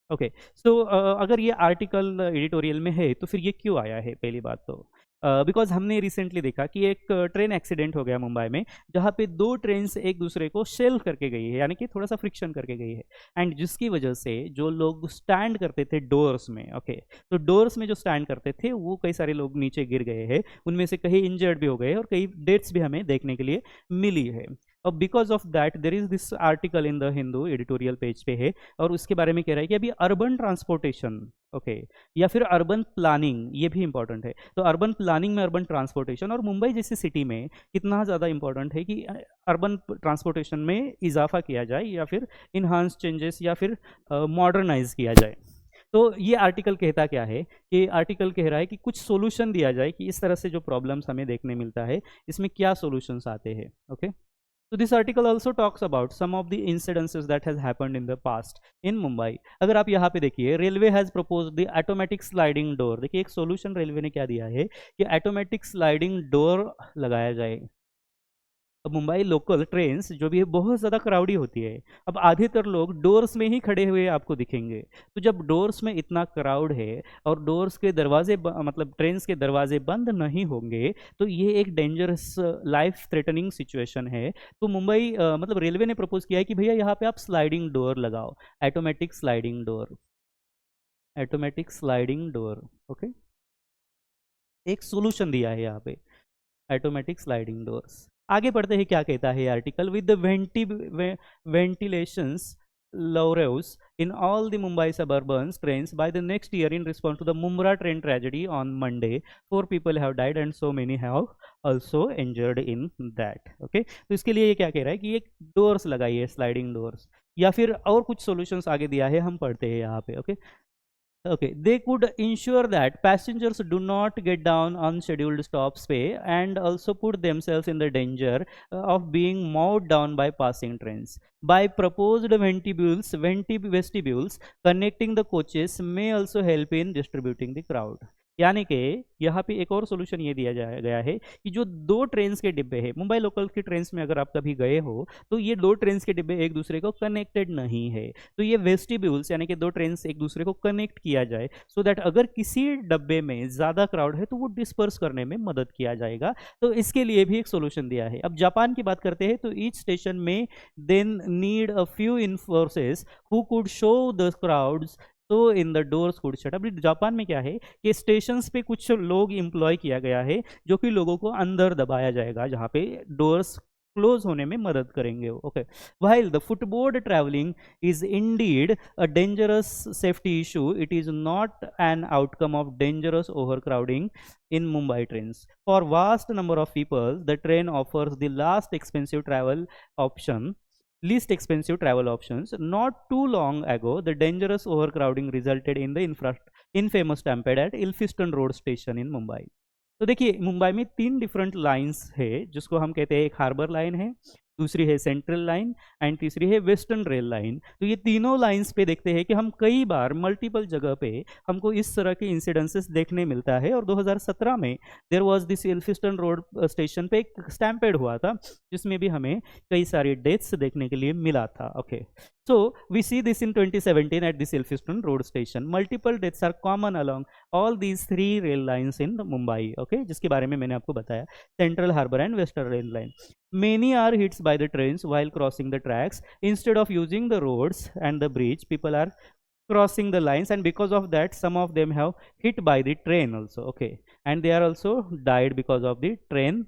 Okay, so अगर ये आर्टिकल एडिटोरियल में है तो फिर ये क्यों आया है? पहली बात तो बिकॉज हमने रिसेंटली देखा कि एक ट्रेन एक्सीडेंट हो गया मुंबई में, जहाँ पे दो ट्रेन्स एक दूसरे को शेल करके गई है, यानी कि थोड़ा सा फ्रिक्शन करके गई है, एंड जिसकी वजह से जो लोग स्टैंड करते थे डोर्स में, ओके, तो डोर्स में जो स्टैंड करते थे वो कई सारे लोग नीचे गिर गए हैं, उनमें से कई इंजर्ड भी हो गए और कई डेथ्स भी हमें देखने के लिए मिली है। अब because of that there is this article in the Hindu editorial page पे है, और उसके बारे में कह रहा है कि अभी अर्बन ट्रांसपोर्टेशन, ओके, या फिर अर्बन प्लानिंग, ये भी इंपॉर्टेंट है। तो अर्बन प्लानिंग में अर्बन ट्रांसपोर्टेशन और मुंबई जैसी सिटी में कितना ज़्यादा इंपॉर्टेंट है कि अर्बन ट्रांसपोर्टेशन में इजाफा किया जाए या फिर इन्हांस चेंजेस या फिर मॉडर्नाइज किया जाए। तो ये आर्टिकल कहता क्या है कि आर्टिकल कह रहा है कि कुछ सोल्यूशन दिया जाए कि इस तरह से जो प्रॉब्लम्स हमें देखने मिलता है इसमें क्या सोल्यूशंस आते हैं। Okay, so this article also talks about some of the incidences that has happened in the past in Mumbai. अगर आप यहाँ पे देखिए, railway has proposed the automatic sliding door। देखिए एक सोल्यूशन रेलवे ने क्या दिया है कि ऑटोमेटिक स्लाइडिंग डोर लगाया जाए। अब मुंबई लोकल ट्रेन्स जो भी है बहुत ज़्यादा क्राउडी होती है, अब आधेतर लोग डोर्स में ही खड़े हुए आपको दिखेंगे। तो जब डोर्स में इतना क्राउड है और डोर्स के दरवाजे मतलब ट्रेन्स के दरवाजे बंद नहीं होंगे तो ये एक डेंजरस लाइफ थ्रेटनिंग सिचुएशन है। तो मुंबई मतलब रेलवे ने प्रपोज किया है कि भैया यहाँ पे आप स्लाइडिंग डोर लगाओ, automatic sliding door, automatic sliding door. Okay, एक सोल्यूशन दिया है यहाँ पे, ऑटोमेटिक स्लाइडिंग डोर्स। आगे बढ़ते हैं, क्या कहता है article, with the ventilations laurels in all the Mumbai suburban trains by the next year in response to the Mumra train tragedy on Monday, 4 people have died and so many have also injured in that. Okay, तो इसके लिए ये क्या कह रहा है कि एक डोर्स लगाइए, स्लाइडिंग डोर्स, या फिर और कुछ सॉल्यूशंस आगे दिया है, हम पढ़ते हैं यहाँ पे। Okay, okay, they could ensure that passengers do not get down unscheduled stops pay and also put themselves in the danger of being mowed down by passing trains. By proposed vestibules connecting the coaches may also help in distributing the crowd. यानी कि यहाँ पे एक और solution ये दिया गया है कि जो दो ट्रेन के डिब्बे हैं, मुंबई लोकल की ट्रेन में अगर आप कभी गए हो तो ये दो ट्रेन के डिब्बे एक दूसरे को कनेक्टेड नहीं है, तो ये वेस्टिब्यूल्स यानी कि दो ट्रेन एक दूसरे को कनेक्ट किया जाए सो दैट अगर किसी डब्बे में ज़्यादा क्राउड है तो वो डिस्पर्स करने में मदद किया जाएगा। तो इसके लिए भी एक सोल्यूशन दिया है। अब जापान की बात करते हैं तो ईच स्टेशन में then need a few enforcers who could shove the crowds तो in the doors could shut. अब जापान में क्या है कि स्टेशंस पे कुछ लोग एम्प्लॉय किया गया है जो कि लोगों को अंदर दबाया जाएगा जहाँ पे डोर्स क्लोज होने में मदद करेंगे। Okay, while the footboard traveling is indeed a dangerous safety issue, it is not an outcome of dangerous overcrowding in Mumbai trains. For vast number of people, the train offers the least expensive travel options. Not too long ago, the dangerous overcrowding resulted in the infamous stampede at Ilfiston Road Station in Mumbai. तो देखिए मुंबई में 3 different lines है जिसको हम कहते हैं, एक harbour line है, दूसरी है सेंट्रल लाइन एंड तीसरी है वेस्टर्न रेल लाइन। तो ये तीनों लाइंस पे देखते हैं कि हम कई बार मल्टीपल जगह पे हमको इस तरह के इंसिडेंसेस देखने मिलता है। और 2017 में there was this Elphinstone road station पे एक स्टैम्पेड हुआ था जिसमें भी हमें कई सारी डेथ्स देखने के लिए मिला था। Okay, so we see this in 2017 at this Elphinstone road station. Multiple deaths are common along all these 3 rail lines in Mumbai. Okay, जिसके बारे में मैंने आपको बताया, Central Harbour and Western Rail Line. Many are hit by the trains while crossing the tracks. Instead of using the roads and the bridge, people are crossing the lines, and because of that some of them have hit by the train also. Okay, and they are also died because of the train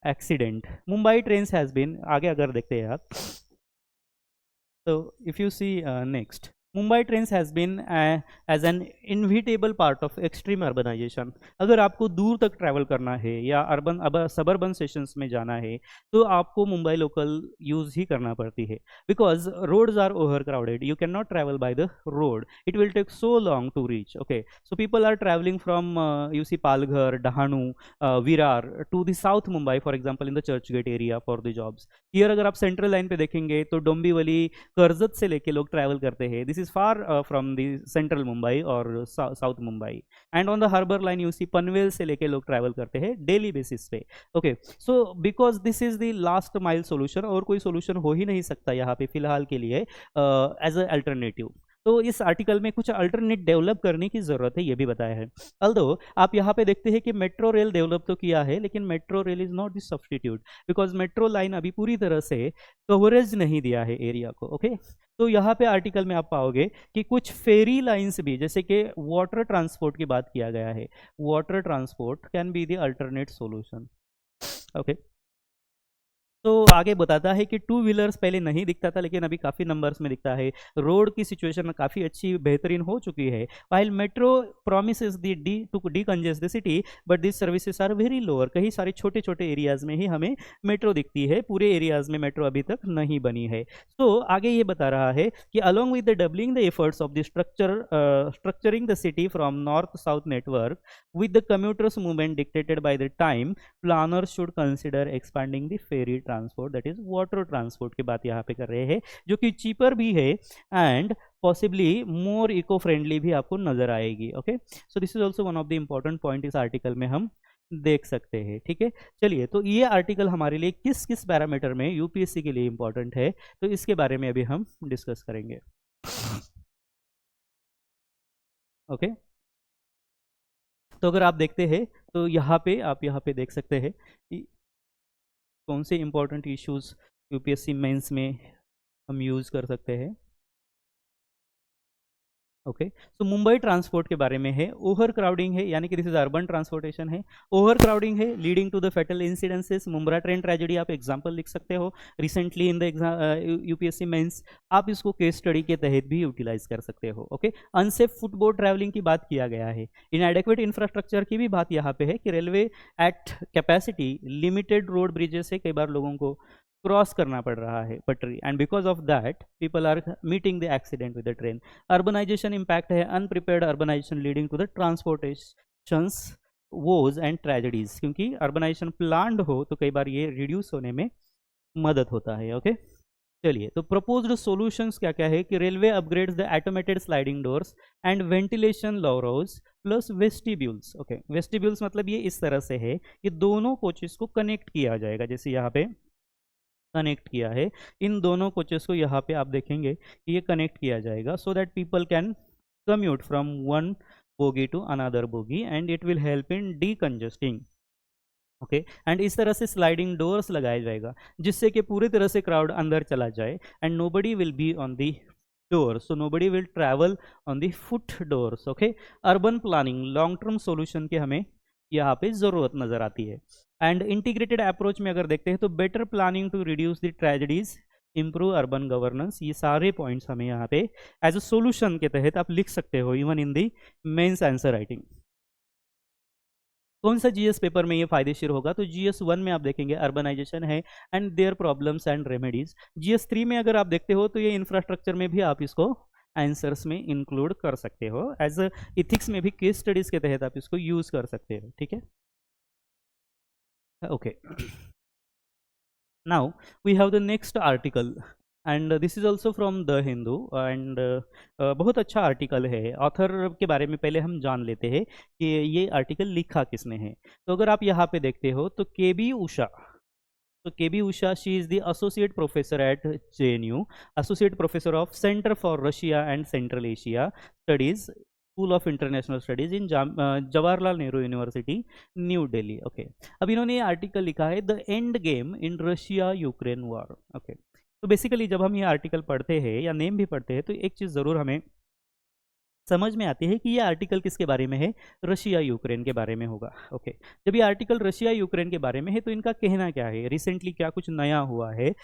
accident. Mumbai trains has been, आगे अगर देखते हैं आप, so if you see next, Mumbai trains has been as an inevitable part of extreme urbanization. अगर आपको दूर तक travel करना है या अर्बन अब सबर्बन सेशंस में जाना है तो आपको मुंबई लोकल यूज ही करना पड़ती है, because roads are over crowded, you can not travel by the road, it will take so long to reach. Okay, so people are travelling from you see Palghar, Dahanu, Virar to the south Mumbai for example in the Churchgate area for the jobs. Here अगर आप central line पे देखेंगे तो डोंबिवली, कर्जत से लेके लोग travel करते हैं. This is far from the central Mumbai और south Mumbai. And on the harbour line you see Panvel से लेके लोग ट्रैवल करते हैं डेली बेसिस पे. Okay, so because this is the last mile solution, और कोई सोल्यूशन हो ही नहीं सकता यहाँ पे फिलहाल के लिए एज अ अल्टरनेटिव. तो इस आर्टिकल में कुछ अल्टरनेट डेवलप करने की जरूरत है, ये भी बताया है. अल्दो आप यहाँ पे देखते हैं कि मेट्रो रेल डेवलप तो किया है, लेकिन metro rail is not the substitute, because metro line अभी पूरी तरह से कवरेज नहीं दिया है एरिया को. ओके, तो यहाँ पे आर्टिकल में आप पाओगे कि कुछ फेरी लाइंस भी, जैसे कि वाटर ट्रांसपोर्ट की बात किया गया है, water transport can be the alternate solution. Okay, तो आगे बताता है कि टू व्हीलर्स पहले नहीं दिखता था लेकिन अभी काफ़ी नंबर्स में दिखता है. रोड की सिचुएशन काफ़ी अच्छी बेहतरीन हो चुकी है. While metro promises the to decongest the city, but this services are very lower. कहीं सारे छोटे छोटे एरियाज में ही हमें मेट्रो दिखती है, पूरे एरियाज में मेट्रो अभी तक नहीं बनी है. तो आगे ये बता रहा है कि along with the doubling the efforts of the structuring the city from north south network with the commuters movement dictated by the time, planners should consider expanding the ferry transport, that is water transport की बात यहाँ पे कर रहे हैं, जो कि cheaper भी है and possibly more eco friendly भी आपको नजर आएगी. Okay, so this is also one of the important point इस आर्टिकल में हम देख सकते हैं. ठीक है, चलिए, तो ये आर्टिकल हमारे लिए किस किस पैरामीटर में यूपीएससी के लिए इंपॉर्टेंट है तो इसके बारे में अभी हम डिस्कस करेंगे. ओके, तो अगर आप देखते हैं तो यहाँ पे आप यहाँ पे देख सकते हैं कि कौन से इंपॉर्टेंट इश्यूज यूपीएससी मेंस में हम यूज़ कर सकते हैं. ओके, सो मुंबई ट्रांसपोर्ट के बारे में है. ओवर क्राउडिंग है, यानी कि दिस इज अर्बन ट्रांसपोर्टेशन है. ओवर क्राउडिंग है leading to the fatal incidences. Mumbra train tragedy आप एग्जांपल लिख सकते हो recently in the UPSC mains. आप इसको केस स्टडी के तहत भी यूटिलाइज कर सकते हो. ओके, अनसेफ फुटबोर्ड ट्रैवलिंग की बात किया गया है. इनएडेक्वेट इंफ्रास्ट्रक्चर की भी बात यहाँ पे है कि railway at capacity, limited road bridges से कई बार लोगों को क्रॉस करना पड़ रहा है पटरी, and because of that people are meeting the accident with the train. Urbanisation impact है, unprepared urbanisation leading to the transportations woes and tragedies. क्योंकि अर्बनाइजेशन प्लान्ड हो तो कई बार ये रिड्यूस होने में मदद होता है. ओके, चलिए, तो प्रपोज्ड सॉल्यूशंस क्या क्या है कि railway upgrades the automated sliding doors and ventilation louvres plus vestibules. Okay, vestibules मतलब ये इस तरह से है कि दोनों कोचेस को कनेक्ट किया जाएगा, जैसे यहाँ पे कनेक्ट किया है, इन दोनों कोचेस को यहाँ पे आप देखेंगे कि ये कनेक्ट किया जाएगा so that people can commute from one bogie to another bogie and it will help in decongesting. Okay, and इस तरह से स्लाइडिंग डोर्स लगाया जाएगा जिससे कि पूरी तरह से क्राउड अंदर चला जाए and nobody will be on the door, so nobody will travel on the foot doors. Okay, urban planning long term solution की हमें यहाँ पे ज़रूरत नज़र आती है। एंड इंटीग्रेटेड अप्रोच में अगर देखते हैं तो better planning to reduce the tragedies, improve urban governance, ये सारे पॉइंट्स हमें यहाँ पे एज अ सॉल्यूशन के तहत आप लिख सकते हो even in the mains answer writing. कौन सा जीएस पेपर में ये फायदेशीर होगा, तो जीएस 1 में आप देखेंगे अर्बनाइजेशन है and their problems and remedies. GS 3 में अगर आप देखते हो तो ये इंफ्रास्ट्रक्चर में भी आप इसको आंसर्स में इंक्लूड कर सकते हो, एज इथिक्स में भी केस स्टडीज के तहत आप इसको यूज कर सकते हो। ठीक है, okay, now we have the next article and this is also from the Hindu and बहुत अच्छा आर्टिकल है। ऑथर के बारे में पहले हम जान लेते हैं कि ये आर्टिकल लिखा किसने है। तो अगर आप यहाँ पे देखते हो तो के बी उषा, तो K B Usha, she is the associate professor at JNU, associate professor of Centre for Russia and Central Asia Studies, School of International Studies in Jawaharlal Nehru University New Delhi. Okay, अब इन्होंने ये आर्टिकल लिखा है the end game in Russia Ukraine war. Okay, तो basically जब हम ये article पढ़ते हैं या नेम भी पढ़ते हैं तो एक चीज़ ज़रूर हमें समझ में आती है कि ये आर्टिकल किसके बारे में है, रशिया यूक्रेन के बारे में होगा। ओके, जब ये आर्टिकल रशिया यूक्रेन के बारे में है तो इनका कहना क्या है, रिसेंटली क्या कुछ नया हुआ है,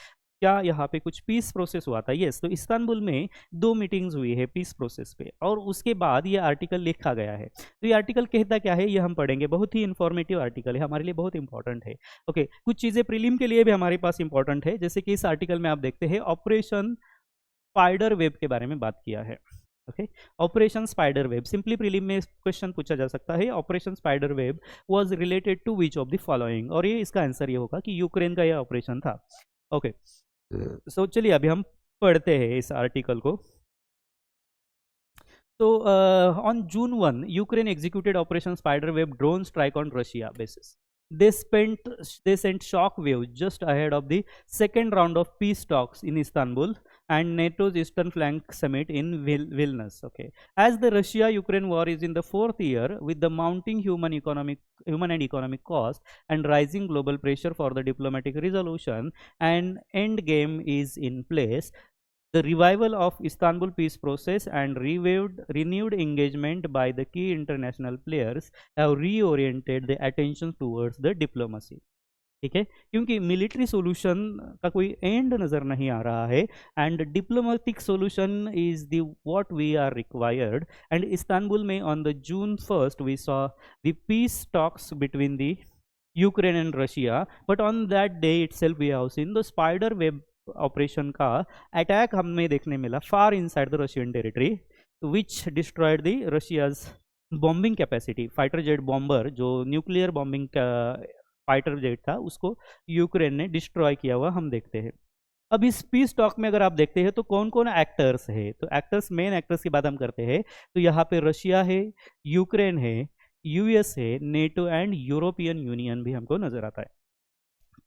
क्या यहाँ पे कुछ पीस प्रोसेस हुआ था। यस, तो इस्तांबुल में 2 मीटिंग्स हुई है पीस प्रोसेस पे और उसके बाद ये आर्टिकल लिखा गया है। तो ये आर्टिकल कहता क्या है ये हम पढ़ेंगे, बहुत ही इंफॉर्मेटिव आर्टिकल है, हमारे लिए बहुत इंपॉर्टेंट है। ओके, कुछ चीज़ें प्रीलिम के लिए भी हमारे पास इंपॉर्टेंट है, जैसे कि इस आर्टिकल में आप देखते हैं ऑपरेशन स्पाइडर वेब के बारे में बात किया है। Okay, operation spider web, simply prelim में क्वेश्चन पूछा जा सकता है, operation spider web was related to which of the following, और ये इसका आंसर ये होगा कि यूक्रेन का यह ऑपरेशन था। ओके, सो चलिए अभी हम पढ़ते हैं इस आर्टिकल को। तो on June 1, Ukraine executed Operation Spiderweb drone strike on Russia bases. They sent shock waves just ahead of the second round of peace talks in Istanbul and NATO's Eastern Flank Summit in Vilnius. Okay, as the Russia-Ukraine war is in the 4th year, with the mounting human and economic cost and rising global pressure for the diplomatic resolution, an end game is in place. The revival of Istanbul peace process and renewed engagement by the key international players have reoriented the attention towards the diplomacy. ठीक है, क्योंकि military solution का कोई and नज़र नहीं आ रहा है and diplomatic solution is the what we are required. And Istanbul में on the June 1st we saw the peace talks between the Ukraine and Russia, but on that day itself we have seen the spider web operation का attack हमें देखने मिला far inside the Russian territory, which destroyed the Russia's bombing capacity. Fighter jet bomber जो nuclear bombing का fighter jet था उसको Ukraine ने destroy किया हुआ हम देखते हैं। अब इस पीस टॉक में अगर आप देखते हैं तो कौन कौन एक्टर्स है, तो एक्टर्स, मेन एक्टर्स की बात हम करते हैं तो यहाँ पे रशिया है, यूक्रेन है, यूएस है, नेटो एंड यूरोपियन यूनियन भी हमको नजर आता है।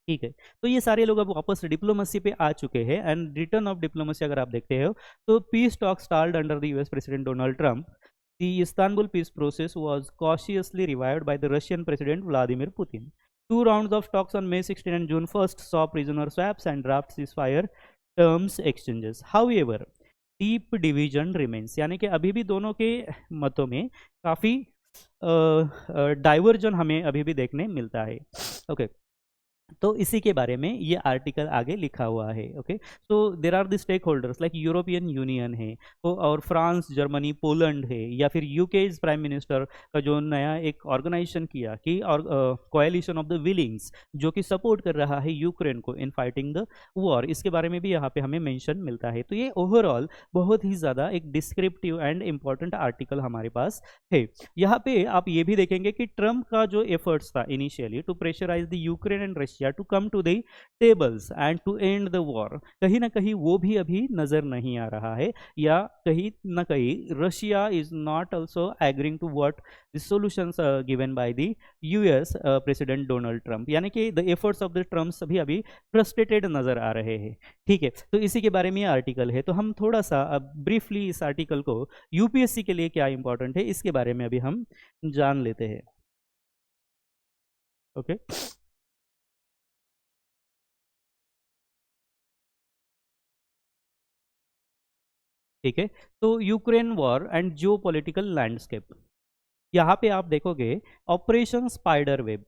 ठीक है, तो ये सारे लोग अब वापस डिप्लोमेसी पे आ चुके हैं एंड रिटर्न ऑफ डिप्लोमेसी अगर आप देखते हो तो piece talk start under the US president Donald Trump. The Istanbul peace process was cautiously revived by the Russian President Vladimir Putin. Two rounds of talks on May 16 and June 1st saw prisoner swaps and draft ceasefire terms exchanges. However, deep division remains. यानी कि अभी भी दोनों के मतों में काफ़ी diversion हमें अभी भी देखने मिलता है। ओके, तो इसी के बारे में ये आर्टिकल आगे लिखा हुआ है। Okay, so there are the stakeholders like European Union है और फ्रांस, जर्मनी, पोलैंड है, या फिर यूके प्राइम मिनिस्टर का जो नया एक ऑर्गेनाइजेशन किया कि और कोएलिशन ऑफ द विलिंग्स जो कि सपोर्ट कर रहा है यूक्रेन को इन फाइटिंग द वॉर, इसके बारे में भी यहाँ पे हमें मेंशन मिलता है। तो ये ओवरऑल बहुत ही ज़्यादा एक डिस्क्रिप्टिव एंड इम्पॉर्टेंट आर्टिकल हमारे पास है। यहाँ पे आप ये भी देखेंगे कि ट्रम्प का जो एफर्ट्स था initially to pressurise the Ukraine and Russia Russia to come to the tables and to end the war, कहीं ना कहीं वो भी अभी नजर नहीं आ रहा है, या कहीं ना कहीं Russia is not also agreeing to what the solutions given by the US president Donald Trump, यानी कि the efforts of the Trump अभी अभी फ्रस्ट्रेटेड नजर आ रहे हैं। ठीक है, तो इसी के बारे में ये आर्टिकल है, तो हम थोड़ा सा अब ब्रीफली इस आर्टिकल को यूपीएससी के लिए क्या इंपॉर्टेंट है इसके बारे में अभी हम जान लेते हैं। ओके ठीक है, तो Ukraine war and geopolitical landscape, यहाँ पे आप देखोगे operation spider web,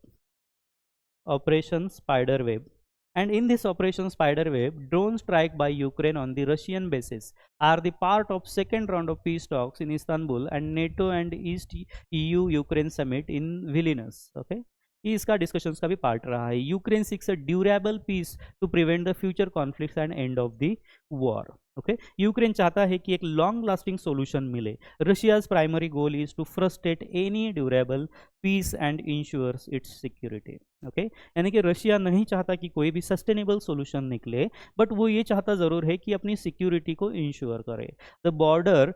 operation spider web, and in this operation spiderweb, drone strike by Ukraine on the Russian bases are the part of second round of peace talks in Istanbul and NATO and East EU Ukraine summit in Vilnius. Okay, ये इसका discussion का भी part रहा है। Ukraine seeks a durable peace to prevent the future conflicts and end of the war. Okay, Ukraine चाहता है कि एक लॉन्ग लास्टिंग सॉल्यूशन मिले। Russia's primary goal is to frustrate any durable peace and ensures its security. Okay, यानी कि Russia नहीं चाहता कि कोई भी सस्टेनेबल सॉल्यूशन निकले, बट वो ये चाहता ज़रूर है कि अपनी सिक्योरिटी को इंश्योर करे। The broader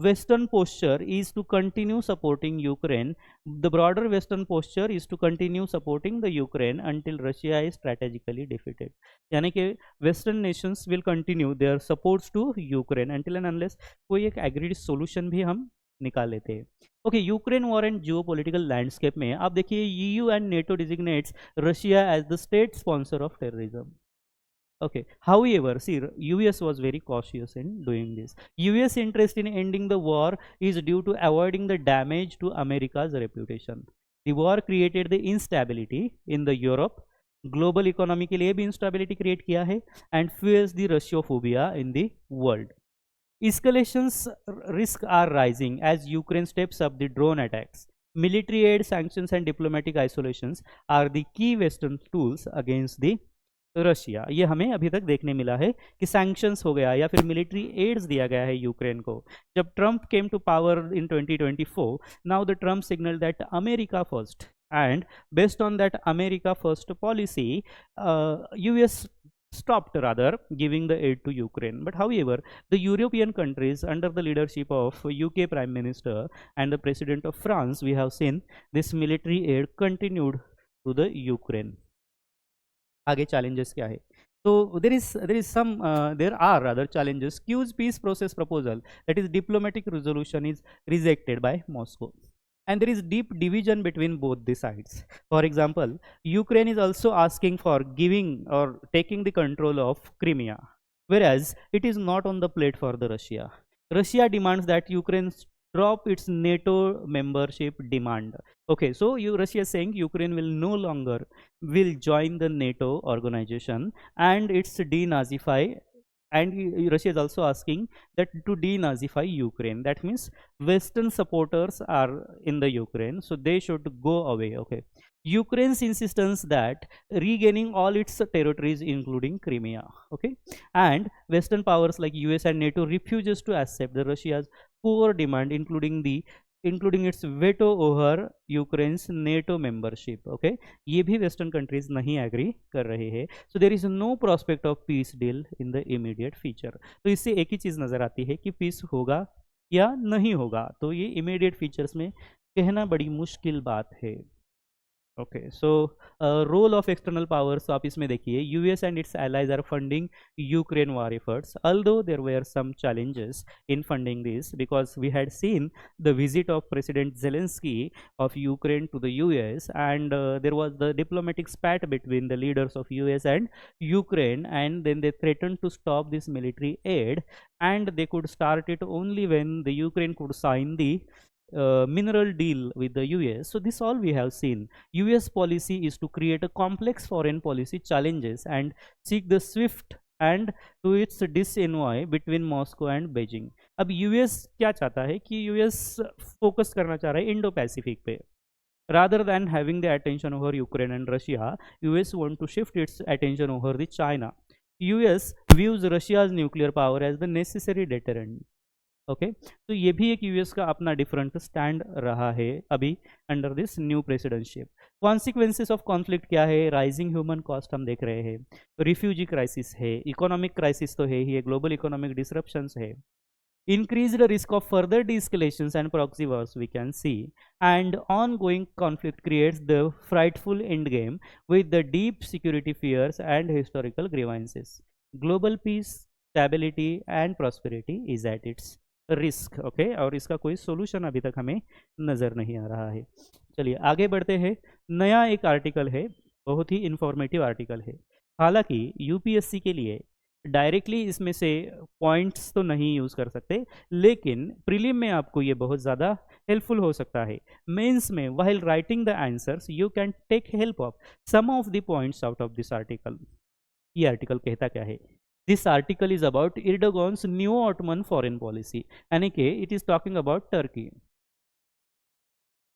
western posture is to continue supporting Ukraine, the broader western posture is to continue supporting the Ukraine until Russia is strategically defeated, यानी कि western nations will continue their supports to Ukraine until and unless कोई एक agreed solution भी हम निकाल लेते हैं। Okay, Ukraine war and geopolitical landscape में आप देखिए EU and NATO designates Russia as the state sponsor of terrorism. Okay, however, see, US was very cautious in doing this. US interest in ending the war is due to avoiding the damage to America's reputation. The war created the instability in the Europe, global economy के लिए भी instability create किया है, and fuels the Russophobia in the world. Escalations risk are rising as Ukraine steps up the drone attacks. Military aid, sanctions and diplomatic isolations are the key Western tools against the Russia. ये हमें अभी तक देखने मिला है कि sanctions हो गया या फिर मिलिट्री एड्स दिया गया है यूक्रेन को। जब Trump came to power in 2024, now the Trump signal that America first, and based on that America first policy, US stopped rather giving the aid to Ukraine. But however, the European countries under the leadership of UK Prime Minister and the President of France, we have seen this military aid continued to the Ukraine. आगे challenges क्या है? So there are other challenges. Q's peace process proposal, that is diplomatic resolution, is rejected by Moscow. And there is deep division between both the sides. For example, Ukraine is also asking for giving or taking the control of Crimea, whereas it is not on the plate for the Russia. Russia demands that Ukraine drop its NATO membership demand. Okay, so Russia is saying Ukraine will no longer will join the NATO organization and it's denazify, and Russia is also asking that to denazify Ukraine. That means Western supporters are in the Ukraine, so they should go away. Okay, Ukraine's insistence that regaining all its territories including Crimea. Okay, and Western powers like US and NATO refuses to accept the Russia's core demand, including its veto over Ukraine's NATO membership. Okay, ये भी Western countries नहीं agree कर रहे हैं. So there is no prospect of peace deal in the immediate future. तो इससे एक ही चीज़ नज़र आती है कि peace होगा या नहीं होगा. तो ये immediate features में कहना बड़ी मुश्किल बात है. Okay, so role of external powers, आप इसमें देखिए US and its allies are funding Ukraine war efforts, although there were some challenges in funding this, because we had seen the visit of President Zelensky of Ukraine to the US, and there was the diplomatic spat between the leaders of US and Ukraine, and then they threatened to stop this military aid, and they could start it only when the Ukraine could sign the mineral deal with the US. So this all we have seen. US policy is to create a complex foreign policy challenges and seek the swift and to its disenvoy between Moscow and Beijing. अब US क्या चाहता है कि US focus करना चाह रहा है Indo Pacific पे, rather than having the attention over Ukraine and Russia. US want to shift its attention over the China. US views Russia's nuclear power as the necessary deterrent. Okay तो ये भी एक US का अपना different stand रहा है अभी under this new presidentship. Consequences of conflict क्या है? राइजिंग ह्यूमन कॉस्ट हम देख रहे हैं, रिफ्यूजी क्राइसिस है, इकोनॉमिक क्राइसिस तो है ही, ग्लोबल इकोनॉमिक डिसरप्शंस है, increased risk of further de-escalations and proxy wars we can see, and ongoing conflict creates the frightful endgame with the deep security fears and historical grievances. Global peace, stability and prosperity is at its risk. Okay और इसका कोई solution अभी तक हमें नज़र नहीं आ रहा है। चलिए आगे बढ़ते हैं। नया एक आर्टिकल है, बहुत ही इंफॉर्मेटिव आर्टिकल है। हालांकि यूपीएससी के लिए डायरेक्टली इसमें से पॉइंट्स तो नहीं यूज़ कर सकते, लेकिन प्रीलिम में आपको ये बहुत ज़्यादा हेल्पफुल हो सकता है। मेंस में while writing the answers you can take help of some of the points out of this article. ये आर्टिकल कहता क्या है? This article is about Erdogan's new Ottoman foreign policy, यानी कि it is talking about Turkey.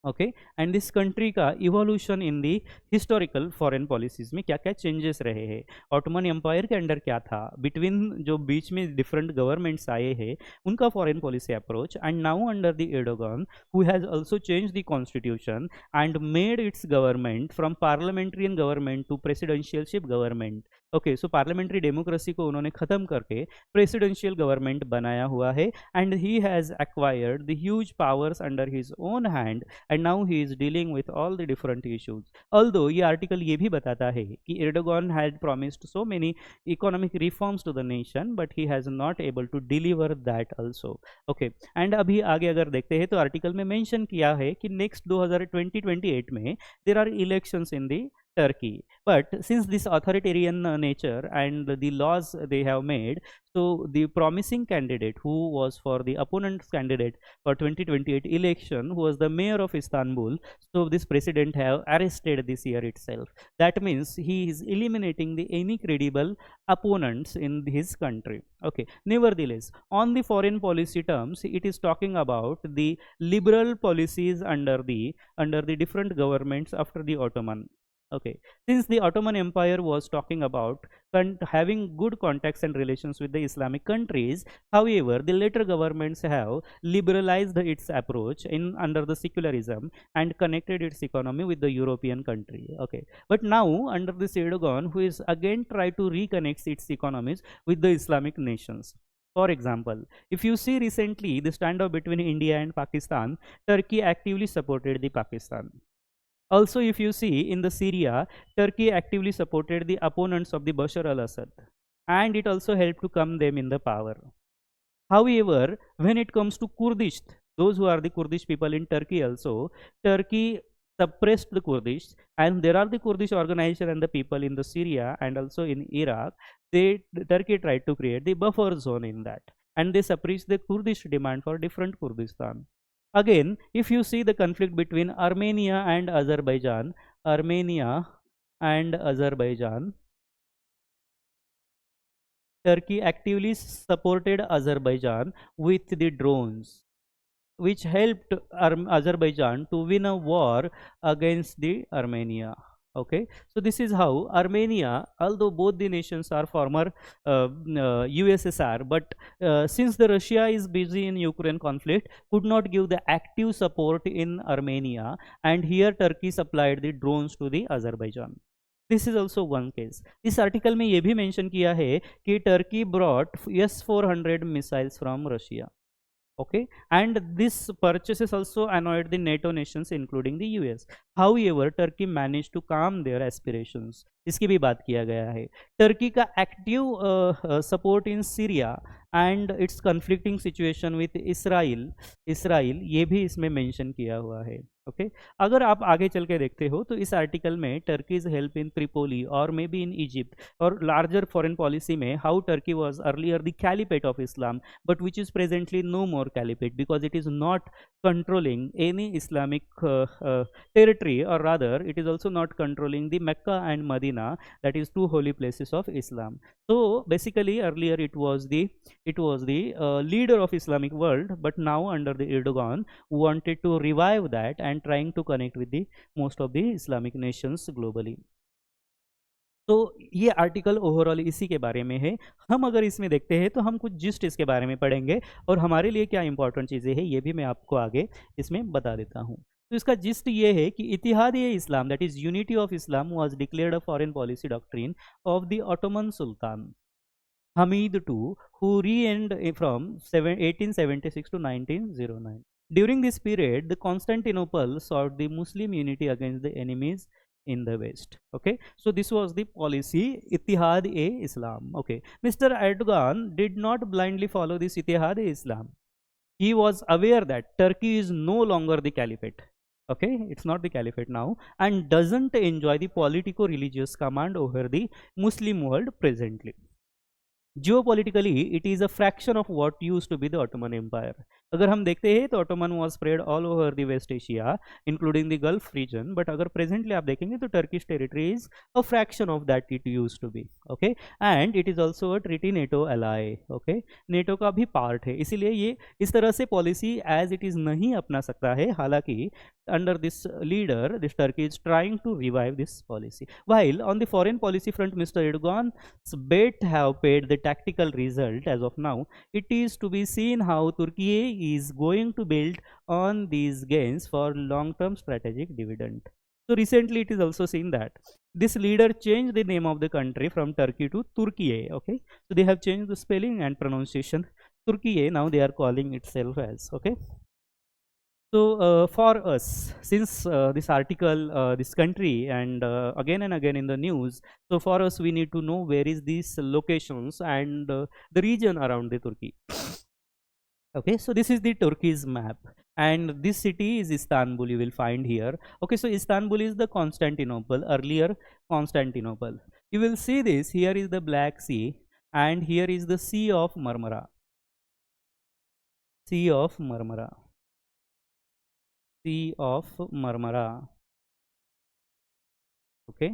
Okay and this country का evolution in the historical foreign policies में क्या क्या चेंजेस रहे हैं, ऑटोमन एम्पायर के अंडर क्या था, बिटवीन जो बीच में डिफरेंट गवर्नमेंट्स आए हैं उनका foreign policy approach, and now under the Erdogan who has also change the constitution and made its government from parliamentarian government to presidentialship government. Okay so parliamentary democracy को उन्होंने खत्म करके presidential government बनाया हुआ है, and he has acquired the huge powers under his own hand and now he is dealing with all the different issues. Although ये article ये भी बताता है कि Erdogan had promised so many economic reforms to the nation, but he has not able to deliver that also. Okay, and अभी आगे अगर देखते हैं तो आर्टिकल में मेंशन किया है कि नेक्स्ट 2028 में there are elections in the Turkey, but since this authoritarian nature and the laws they have made, so the promising candidate who was for the opponent's candidate for 2028 election, who was the mayor of Istanbul, so this president have arrested this year itself. That means he is eliminating the any credible opponents in his country. Okay, nevertheless on the foreign policy terms it is talking about the liberal policies under the different governments after the Ottoman. Okay, since the Ottoman Empire was talking about having good contacts and relations with the Islamic countries, however, the later governments have liberalized its approach in under the secularism and connected its economy with the European country. Okay, but now under this Erdogan, who is again try to reconnect its economies with the Islamic nations. For example, if you see recently the standoff between India and Pakistan, Turkey actively supported the Pakistan. Also, if you see in the Syria, Turkey actively supported the opponents of the Bashar al-Assad, and it also helped to come them in the power. However, when it comes to Kurdish, those who are the Kurdish people in Turkey also, Turkey suppressed the Kurdish, and there are the Kurdish organization and the people in the Syria and also in Iraq. Turkey tried to create the buffer zone in that, and they suppressed the Kurdish demand for different Kurdistan. Again, if you see the conflict between Armenia and Azerbaijan, Turkey actively supported Azerbaijan with the drones, which helped Azerbaijan to win a war against the Armenia. Okay, so this is how Armenia, although both the nations are former USSR, but since the Russia is busy in Ukraine conflict, could not give the active support in Armenia, and here Turkey supplied the drones to the Azerbaijan. This is also one case. इस article में ये भी mention किया है कि Turkey brought S-400 missiles from Russia. Okay, and this purchases also annoyed the NATO nations including the US. However, Turkey managed to calm their aspirations. इसकी भी बात किया गया है। टर्की का active support in Syria and it's conflicting situation with Israel ये भी इसमें मेंशन किया हुआ है। ओके अगर आप आगे चल के देखते हो तो इस आर्टिकल में टर्कीज हेल्प इन त्रिपोली और मे बी इन इजिप्ट और लार्जर फॉरेन पॉलिसी में how Turkey was earlier the caliphate of Islam but which is presently no more caliphate because it is not controlling any Islamic territory, or rather it is also not controlling the Mecca and Medina, that is two holy places of Islam. So basically earlier it was the leader of Islamic world, but now under the Erdogan wanted to revive that and trying to connect with the most of the Islamic nations globally. तो ये article overall इसी के बारे में है। हम अगर इसमें देखते हैं तो हम कुछ जिस्ट इसके बारे में पढ़ेंगे और हमारे लिए क्या इंपॉर्टेंट चीज़ें हैं ये भी मैं आपको आगे इसमें बता देता हूँ। तो इसका जिस्ट ये है कि इतिहाद ए इस्लाम, that is unity of Islam, was declared a foreign policy doctrine of the Ottoman sultan Hamid II, who reigned from 1876 to 1909. During this period, the Constantinople sought the Muslim unity against the enemies in the West. Okay, so this was the policy Ittihad-e-Islam. Okay, Mr. Erdogan did not blindly follow this Ittihad-e-Islam. He was aware that Turkey is no longer the caliphate. Okay, it's not the caliphate now, and doesn't enjoy the politico-religious command over the Muslim world presently. Geopolitically, it is a fraction of what used to be the Ottoman Empire. अगर हम देखते हैं तो Ottoman was spread all over the West Asia including the Gulf region, but अगर presently आप देखेंगे तो Turkish territory is a fraction of that it use to be. Okay, and it is also a treaty NATO ally. Okay, NATO का भी part है, इसीलिए ये इस तरह से पॉलिसी एज इट इज नहीं अपना सकता है. हालांकि under this leader, this Turkey is trying to revive this policy. While on the foreign policy front, Mr. Erdogan's bet have paid the tactical result as of now. It is to be seen how Turkey is going to build on these gains for long-term strategic dividend. So recently it is also seen that this leader changed the name of the country from Turkey to Turkiye. Okay, so they have changed the spelling and pronunciation. Turkiye now they are calling itself as. Okay. So for us, since this article, this country, and again in the news, so for us we need to know where is these locations and the region around the Turkey. Okay, so this is the Turkey's map, and this city is Istanbul. You will find here. Okay, so Istanbul is the Constantinople, earlier Constantinople. You will see this. Here is the Black Sea, and here is the Sea of Marmara. Sea of Marmara. Sea of Marmara. Okay,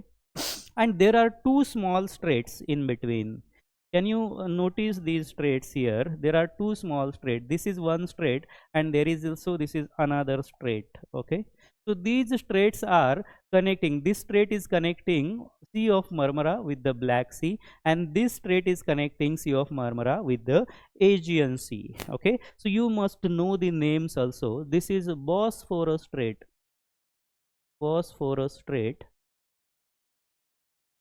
and there are two small straits in between. Can you notice these straits here? There are two small straits. This is one strait, and there is also this is another strait. Okay, so these straits are connecting. This strait is connecting Sea of Marmara with the Black Sea, and this strait is connecting Sea of Marmara with the Aegean Sea. Okay, so you must know the names also. This is Bosphorus Strait. Bosphorus Strait,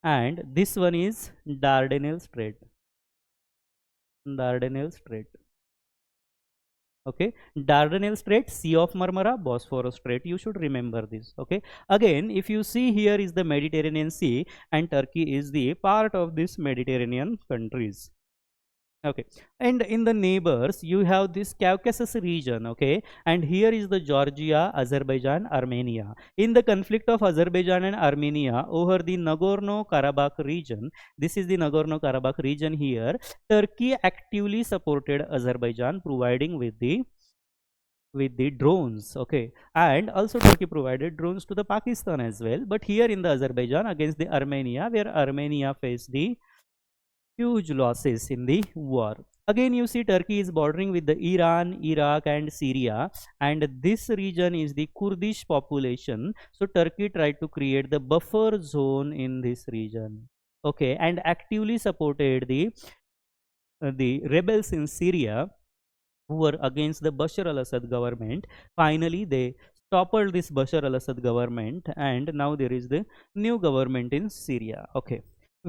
and this one is Dardanelles Strait. Dardanelles Strait. Okay, Dardanelles Strait, Sea of Marmara, Bosphorus Strait. You should remember this. Okay, again, if you see here is the Mediterranean Sea, and Turkey is the part of this Mediterranean countries. Okay, and in the neighbors you have this Caucasus region. Okay, and here is the Georgia, Azerbaijan, Armenia. In the conflict of Azerbaijan and Armenia over the Nagorno-Karabakh region, this is the Nagorno-Karabakh region here, Turkey actively supported Azerbaijan, providing with the drones. Okay, and also Turkey provided drones to the Pakistan as well. But here in the Azerbaijan against the Armenia, where Armenia faced the huge losses in the war. Again, you see Turkey is bordering with the Iran, Iraq, and Syria, and this region is the Kurdish population. So Turkey tried to create the buffer zone in this region. Okay, and actively supported the rebels in Syria who were against the Bashar al-Assad government. Finally, they toppled this Bashar al-Assad government, and now there is the new government in Syria. Okay.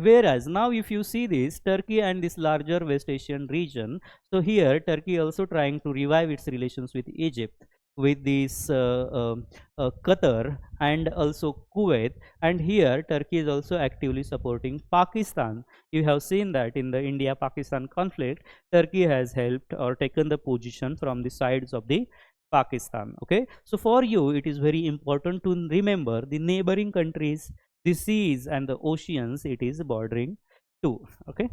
Whereas now if you see this Turkey and this larger West Asian region, so here Turkey also trying to revive its relations with Egypt, with this Qatar, and also Kuwait, and here Turkey is also actively supporting Pakistan. You have seen that in the India-Pakistan conflict, Turkey has helped or taken the position from the sides of the Pakistan. Okay, so for you it is very important to remember the neighboring countries, the seas and the oceans it is bordering to. Okay.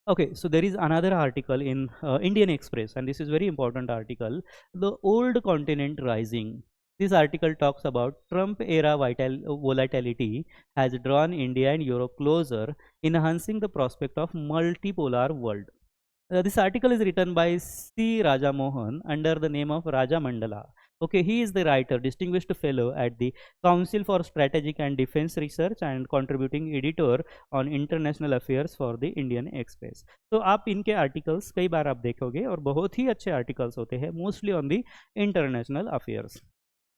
Okay, so there is another article in Indian Express, and this is very important article, the old continent rising. This article talks about Trump era volatility has drawn India and Europe closer, enhancing the prospect of multipolar world. This article is written by C. Raja Mohan under the name of Raja Mandala. Okay, he is the writer, distinguished fellow at the Council for Strategic and Defense Research and contributing editor on international affairs for the Indian Express. तो आप इनके articles कई बार आप देखोगे और बहुत ही अच्छे articles होते हैं, mostly on the international affairs.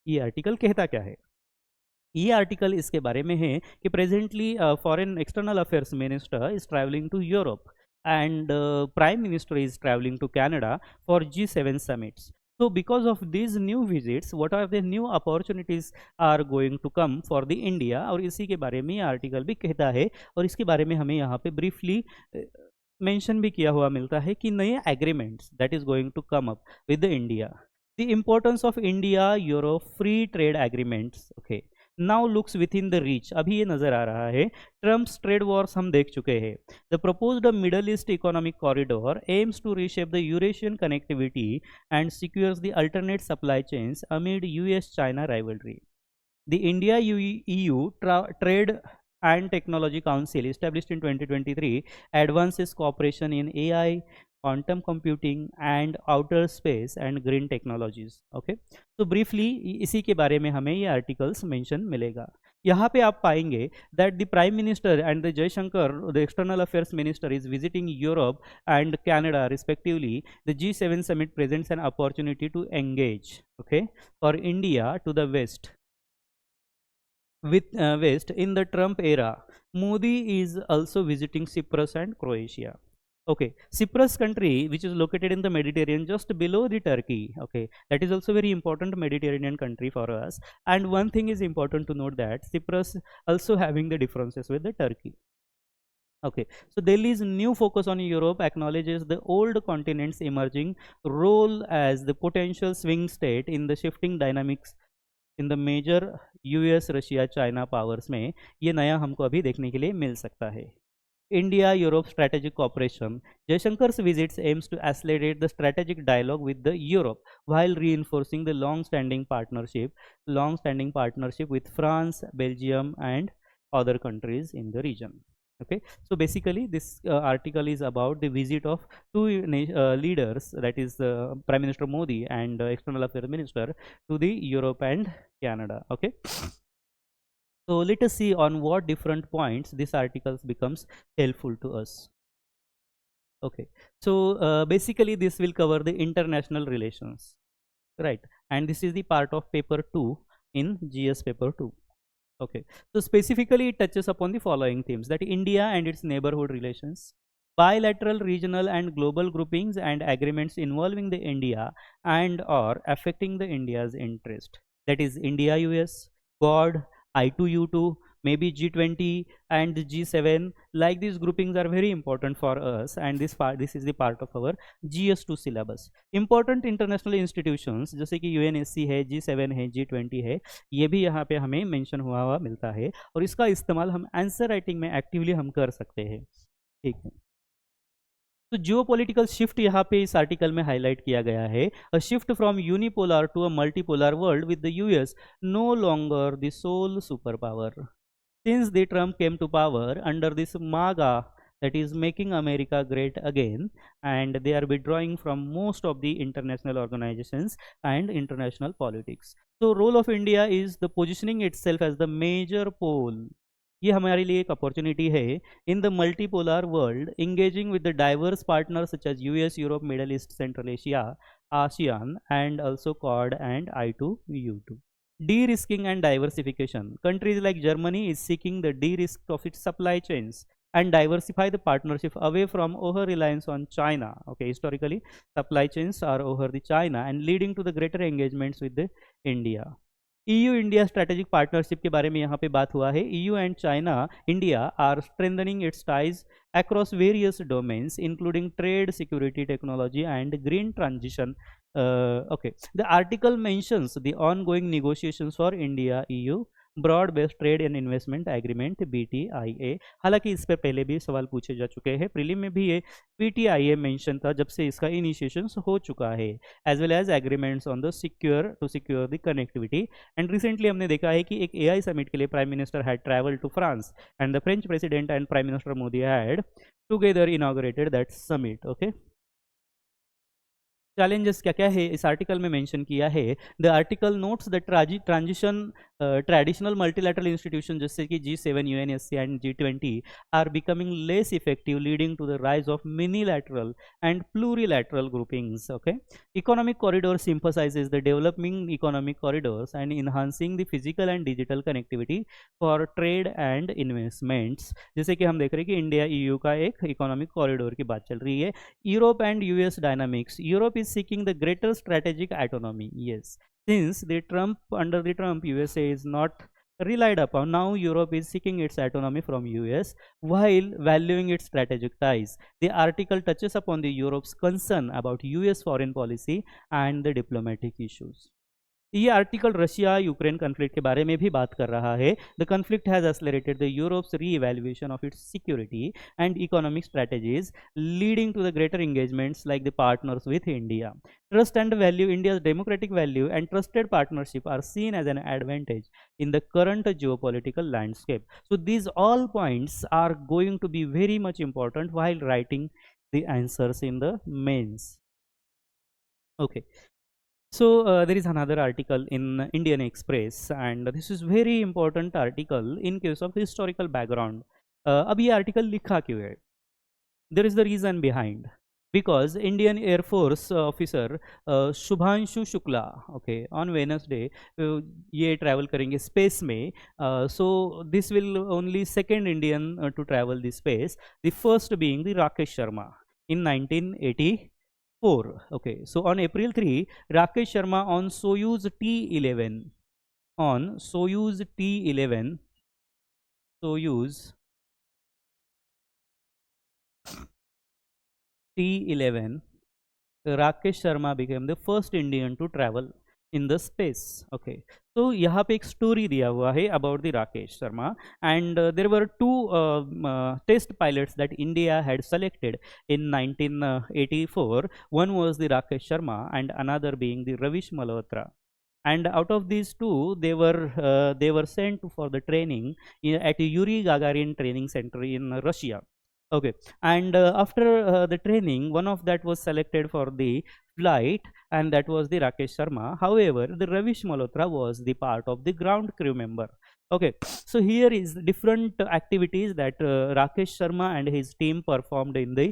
ये आर्टिकल कहता क्या है? ये आर्टिकल इसके बारे में है कि presently foreign external affairs minister is travelling to Europe and prime minister is traveling to Canada for G7 summits. So because of these new visits, what are the new opportunities are going to come for the India? और इसी के बारे में ये article भी कहता है और इसके बारे में हमें यहाँ पे ब्रीफली मेंशन भी किया हुआ मिलता है कि नए agreements that is going to come up with the India. The importance of India Europe free trade agreements okay now looks within the reach. अभी ये नजर आ रहा है. ट्रम्प्स ट्रेड वॉर्स हम देख चुके हैं. The proposed Middle East economic corridor aims to reshape the Eurasian connectivity and secures the alternate supply chains amid US China rivalry. The India EU trade and Technology Council established in 2023 advances cooperation in AI, quantum computing and outer space and green technologies. Okay, तो briefly इसी के बारे में हमें ये articles mention मिलेगा. यहाँ पे आप पाएंगे that the Prime Minister and the Jaishankar, the External Affairs Minister, is visiting Europe and Canada respectively. The G7 summit presents an opportunity to engage, okay, for India to the West. West in the Trump era. Modi is also visiting Cyprus and Croatia. Okay, Cyprus country which is located in the Mediterranean just below the Turkey. Okay, that is also very important Mediterranean country for us. And one thing is important to note that Cyprus also having the differences with the Turkey. Okay, so Delhi's new focus on Europe acknowledges the old continent's emerging role as the potential swing state in the shifting dynamics in the major US Russia China powers में. ये नया हमको अभी देखने के लिए मिल सकता है. India Europe strategic cooperation. Jaishankar's visits aims to accelerate the strategic dialogue with the Europe while reinforcing the long-standing partnership with France, Belgium and other countries in the region. Okay, so basically this article is about the visit of two leaders, that is Prime Minister Modi and External Affairs Minister to the Europe and Canada. Okay, so let us see on what different points this article becomes helpful to us. Okay, so basically this will cover the international relations, right, and this is the part of paper 2 in GS paper 2. Okay, so specifically it touches upon the following themes: that India and its neighborhood relations, bilateral, regional and global groupings and agreements involving the India and or affecting the India's interest, that is India US, Quad, I2U2, maybe G20 and G7. Like these groupings are very important for us, and this is the part of our GS2 syllabus. Important international institutions जैसे कि UNSC है, G7 है, G20 है, ये भी यहाँ पे हमें मेंशन हुआ मिलता है और इसका इस्तेमाल हम आंसर राइटिंग में एक्टिवली हम कर सकते हैं. ठीक है, तो जियोपॉलिटिकल शिफ्ट यहाँ पे इस आर्टिकल में हाईलाइट किया गया है. A shift from unipolar to a multipolar world with the US no longer the sole super power. Since the Trump came to power under this MAGA, that is making America great again, and they are withdrawing from most of the international organizations and international politics. So role of India is the positioning itself as the major pole. ये हमारे लिए एक opportunity है in the multipolar world, engaging with the diverse partners such as US, Europe, Middle East, Central Asia, ASEAN and also Quad and I2U2. De-risking and diversification. Countries like Germany is seeking the de-risk of its supply chains and diversify the partnership away from over-reliance on China. Okay, historically supply chains are over the China and leading to the greater engagements with the India. EU India strategic partnership के बारे में यहाँ पे बात हुआ है. EU and China, India are strengthening its ties across various domains including trade, security, technology and green transition. Okay, the article mentions the ongoing negotiations for India EU broad based trade and investment agreement BTIA. हालांकि इस पर पहले भी सवाल पूछे जा चुके हैं. प्रीलिम में भी ये BTIA मेंशन था जब से इसका इनिशिएशन हो चुका है, as well as agreements on the secure the connectivity. And recently हमने देखा है कि एक AI समिट के लिए prime minister had travel to France and the French president and prime minister Modi had together inaugurated that summit. Okay, challenges क्या क्या है इस आर्टिकल में मेंशन किया है. The article notes the transition traditional multilateral institution जैसे कि G7, UNSC एंड G20 are becoming less effective, leading to the rise of minilateral and plurilateral groupings. Okay, economic corridors emphasizes the developing economic corridors and enhancing the physical and digital connectivity for trade and investments. जैसे कि हम देख रहे हैं कि India EU का एक economic corridor की बात चल रही है. Europe and US dynamics. Europe is seeking the greater strategic autonomy. Yes, since the under the Trump USA is not relied upon, now Europe is seeking its autonomy from US while valuing its strategic ties. The article touches upon the Europe's concern about US foreign policy and the diplomatic issues. ये article Russia Ukraine conflict के बारे में भी बात कर रहा है. The conflict has accelerated the Europe's re-evaluation of its security and economic strategies, leading to the greater engagements like the partners with India. Trust and value, India's democratic value and trusted partnership are seen as an advantage in the current geopolitical landscape. So these all points are going to be very much important while writing the answers in the mains. Okay. So there is another article in Indian Express, and this is very important article in case of historical background. अब ये article लिखा क्यों है? There is the reason behind. Because Indian Air Force officer Shubhanshu Shukla, okay, on Wednesday ये travel करेंगे space में. So this will only second Indian to travel the space. The first being the Rakesh Sharma in 1984. Okay, so on April 3, Rakesh Sharma on Soyuz T11, on Soyuz T11, Soyuz T11, Rakesh Sharma became the first Indian to travel in the space. Okay, so यहाँ पे एक story दिया हुआ है about the Rakesh Sharma, and there were two test pilots that India had selected in 1984. One was the Rakesh Sharma and another being the Ravish Malhotra. And out of these two, they were sent for the training at Yuri Gagarin Training Center in Russia. Okay, and after the training, one of that was selected for the flight, and that was the Rakesh Sharma. However, the Ravish Malhotra was the part of the ground crew member. Okay, so here is different activities that Rakesh Sharma and his team performed in the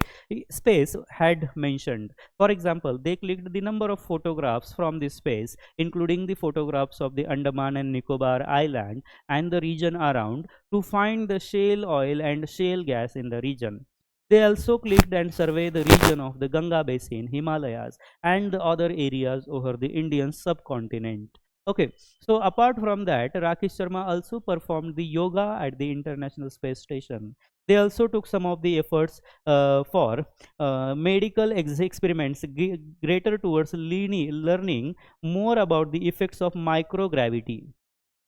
space had mentioned. For example, they clicked the number of photographs from the space, including the photographs of the Andaman and Nicobar Island and the region around, to find the shale oil and shale gas in the region. They also clicked and surveyed the region of the Ganga Basin, Himalayas, and the other areas over the Indian subcontinent. Okay, so apart from that, Rakesh Sharma also performed the yoga at the International Space Station. They also took some of the efforts for medical experiments greater towards learning more about the effects of microgravity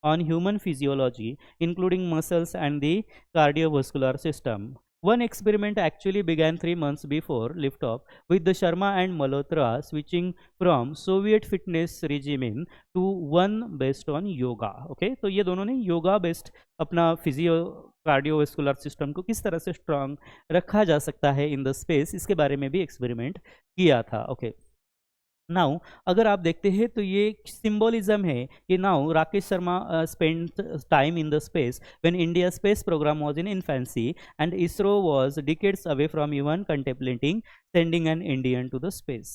on human physiology, including muscles and the cardiovascular system. One experiment actually began 3 months before liftoff, with the Sharma and Malhotra switching from Soviet fitness regime to one based on yoga. Okay, तो ये दोनों ने yoga based अपना physio cardiovascular system को किस तरह से strong रखा जा सकता है इन द स्पेस, इसके बारे में भी एक्सपेरिमेंट किया था. ओके, नाउ अगर आप देखते हैं तो ये सिंबोलिज्म है कि now Rakesh Sharma spend time in the space when India space programme was in infancy and ISRO was decades away from even contemplating sending an Indian to the space.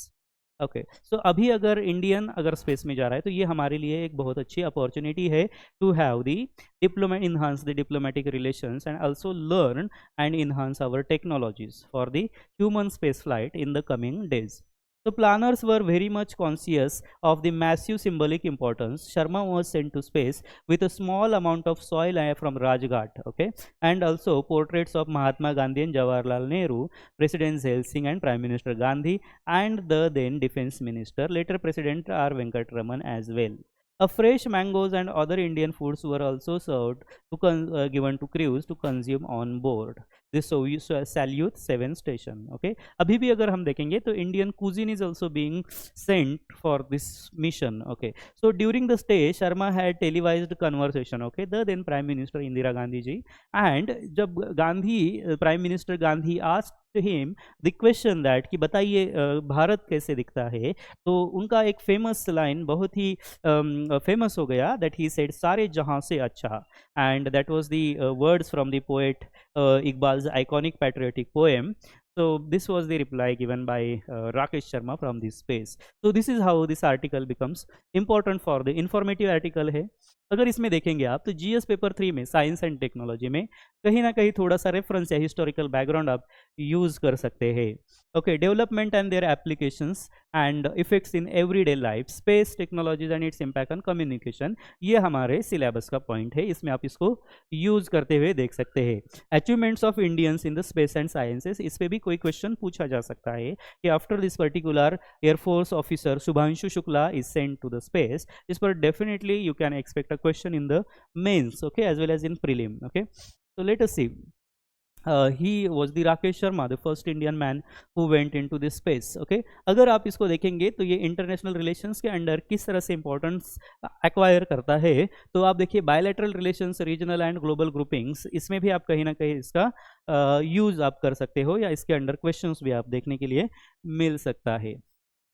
Okay, so अभी अगर इंडियन अगर स्पेस में जा रहा है तो ये हमारे लिए एक बहुत अच्छी अपॉर्चुनिटी है to have the enhance the diplomatic relations and also learn and enhance our technologies for the human space flight in the coming days. The planners were very much conscious of the massive symbolic importance. Sharma was sent to space with a small amount of soil from Rajghat, okay, and also portraits of Mahatma Gandhi and Jawaharlal Nehru, President Zell Singh and Prime Minister Gandhi, and the then Defense Minister, later President R. Venkatraman as well. A fresh mangoes and other Indian foods were also served to given to crews to consume on board this Salute 7 station. Okay, अभी भी अगर हम देखेंगे तो Indian cuisine is also being sent for this mission. Okay, so during the stay, Sharma had televised conversation. Okay, the then Prime Minister Indira Gandhi ji, and जब Gandhi Prime Minister Gandhi asked to him the question that कि बताइए भारत कैसे दिखता है, तो उनका एक famous line बहुत ही फेमस हो गया, that he said सारे जहां से अच्छा, and that was the words from the poet Iqbal's iconic patriotic poem. So this was the reply given by Rakesh Sharma from this space. So this is how this article becomes important for the informative article है. अगर इसमें देखेंगे आप तो GS paper 3 में science and technology में कहीं ना कहीं थोड़ा सा रेफरेंस या हिस्टोरिकल बैकग्राउंड आप यूज कर सकते हैं. Okay, development and their applications and effects in everyday life, space technologies and its impact on communication, ये हमारे सिलेबस का पॉइंट है. इसमें आप इसको यूज करते हुए देख सकते हैं. Achievements of Indians in the space and sciences, इस पर भी कोई क्वेश्चन पूछा जा सकता है कि after this particular air force officer Shubhanshu Shukla is sent to the space, इस पर definitely you can expect a question in the mains, okay, as well as in prelim. Okay, so let us see. He was the Rakesh Sharma, the first Indian man who went into this space. Okay, अगर आप इसको देखेंगे तो ये international relations के under किस तरह से इंपॉर्टेंस एक्वायर करता है, तो आप देखिए bilateral relations, regional and global groupings, इसमें भी आप कहीं ना कहीं इसका यूज आप कर सकते हो या इसके अंडर क्वेश्चंस भी आप देखने के लिए मिल सकता है.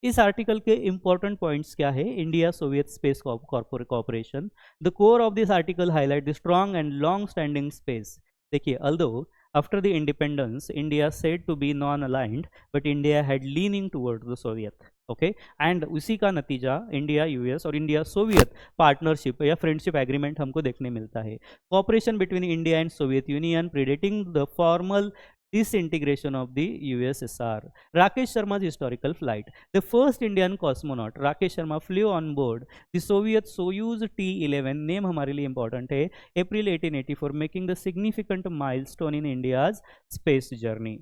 इस आर्टिकल के इंपॉर्टेंट पॉइंट्स क्या है? India Soviet space corporation. The core of this article highlight the strong and long standing space. देखिए, although after the independence India said to be non-aligned, but India had leaning towards the Soviet. Okay, and उसी का नतीजा India US और India Soviet partnership या friendship agreement हमको देखने मिलता है. Cooperation between India and Soviet Union predating the formal disintegration of the USSR. Rakesh Sharma's historical flight. The first Indian cosmonaut Rakesh Sharma flew on board the Soviet Soyuz T-11, name हमारे लिए important है, April 1884, making the significant milestone in India's space journey.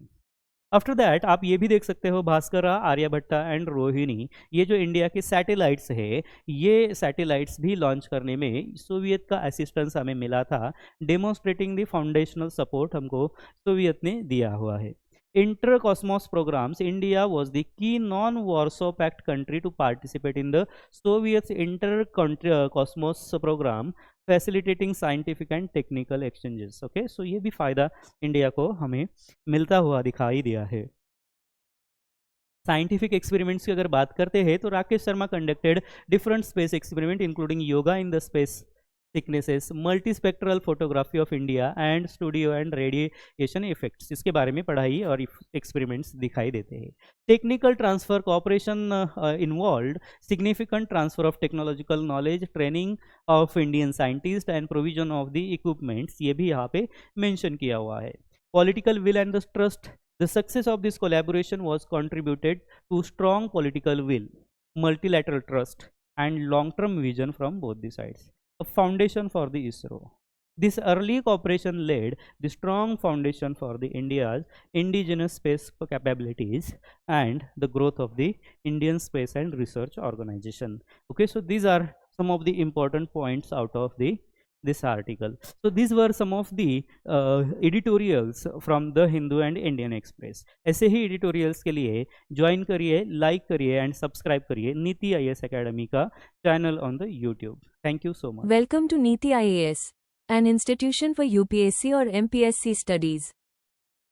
After that आप ये भी देख सकते हो Bhaskara, Aryabhatta and Rohini, ये जो इंडिया के सैटेलाइट्स है, ये सैटेलाइट्स भी लॉन्च करने में सोवियत का असिस्टेंस हमें मिला था, डेमोन्स्ट्रेटिंग द फाउंडेशनल सपोर्ट हमको सोवियत ने दिया हुआ है. Inter cosmos programs, India was the key non Warsaw Pact country to participate in the Soviet inter cosmos program, facilitating scientific and technical exchanges. Okay, so ये भी फायदा India को हमें मिलता हुआ दिखाई दिया है. साइंटिफिक एक्सपेरिमेंट्स की अगर बात करते हैं तो Rakesh Sharma conducted different space experiment including yoga in the space thicknesses, multispectral photography of India and studio and radiation effects, इसके बारे में पढ़ाई और एक्सपेरिमेंट्स दिखाई देते हैं. Technical transfer cooperation involve significant transfer of technological knowledge, training of Indian scientist and provision of the equipments, ये भी यहाँ पे मेंशन किया हुआ है. Political will and the trust, the success of this collaboration was contributed to strong political will, multilateral trust and long-term vision from both the sides. A foundation for the ISRO. This early cooperation laid the strong foundation for the India's indigenous space capabilities and the growth of the Indian Space and Research Organization. Okay, so these are some of the important points out of this article. So these were some of the editorials from the Hindu and Indian Express. ऐसे ही editorials के लिए join करिए, like करिए and subscribe करिए नीति IAS Academy का channel on the YouTube. Thank you so much. Welcome to Neeti IAS, an institution for UPSC or MPSC studies.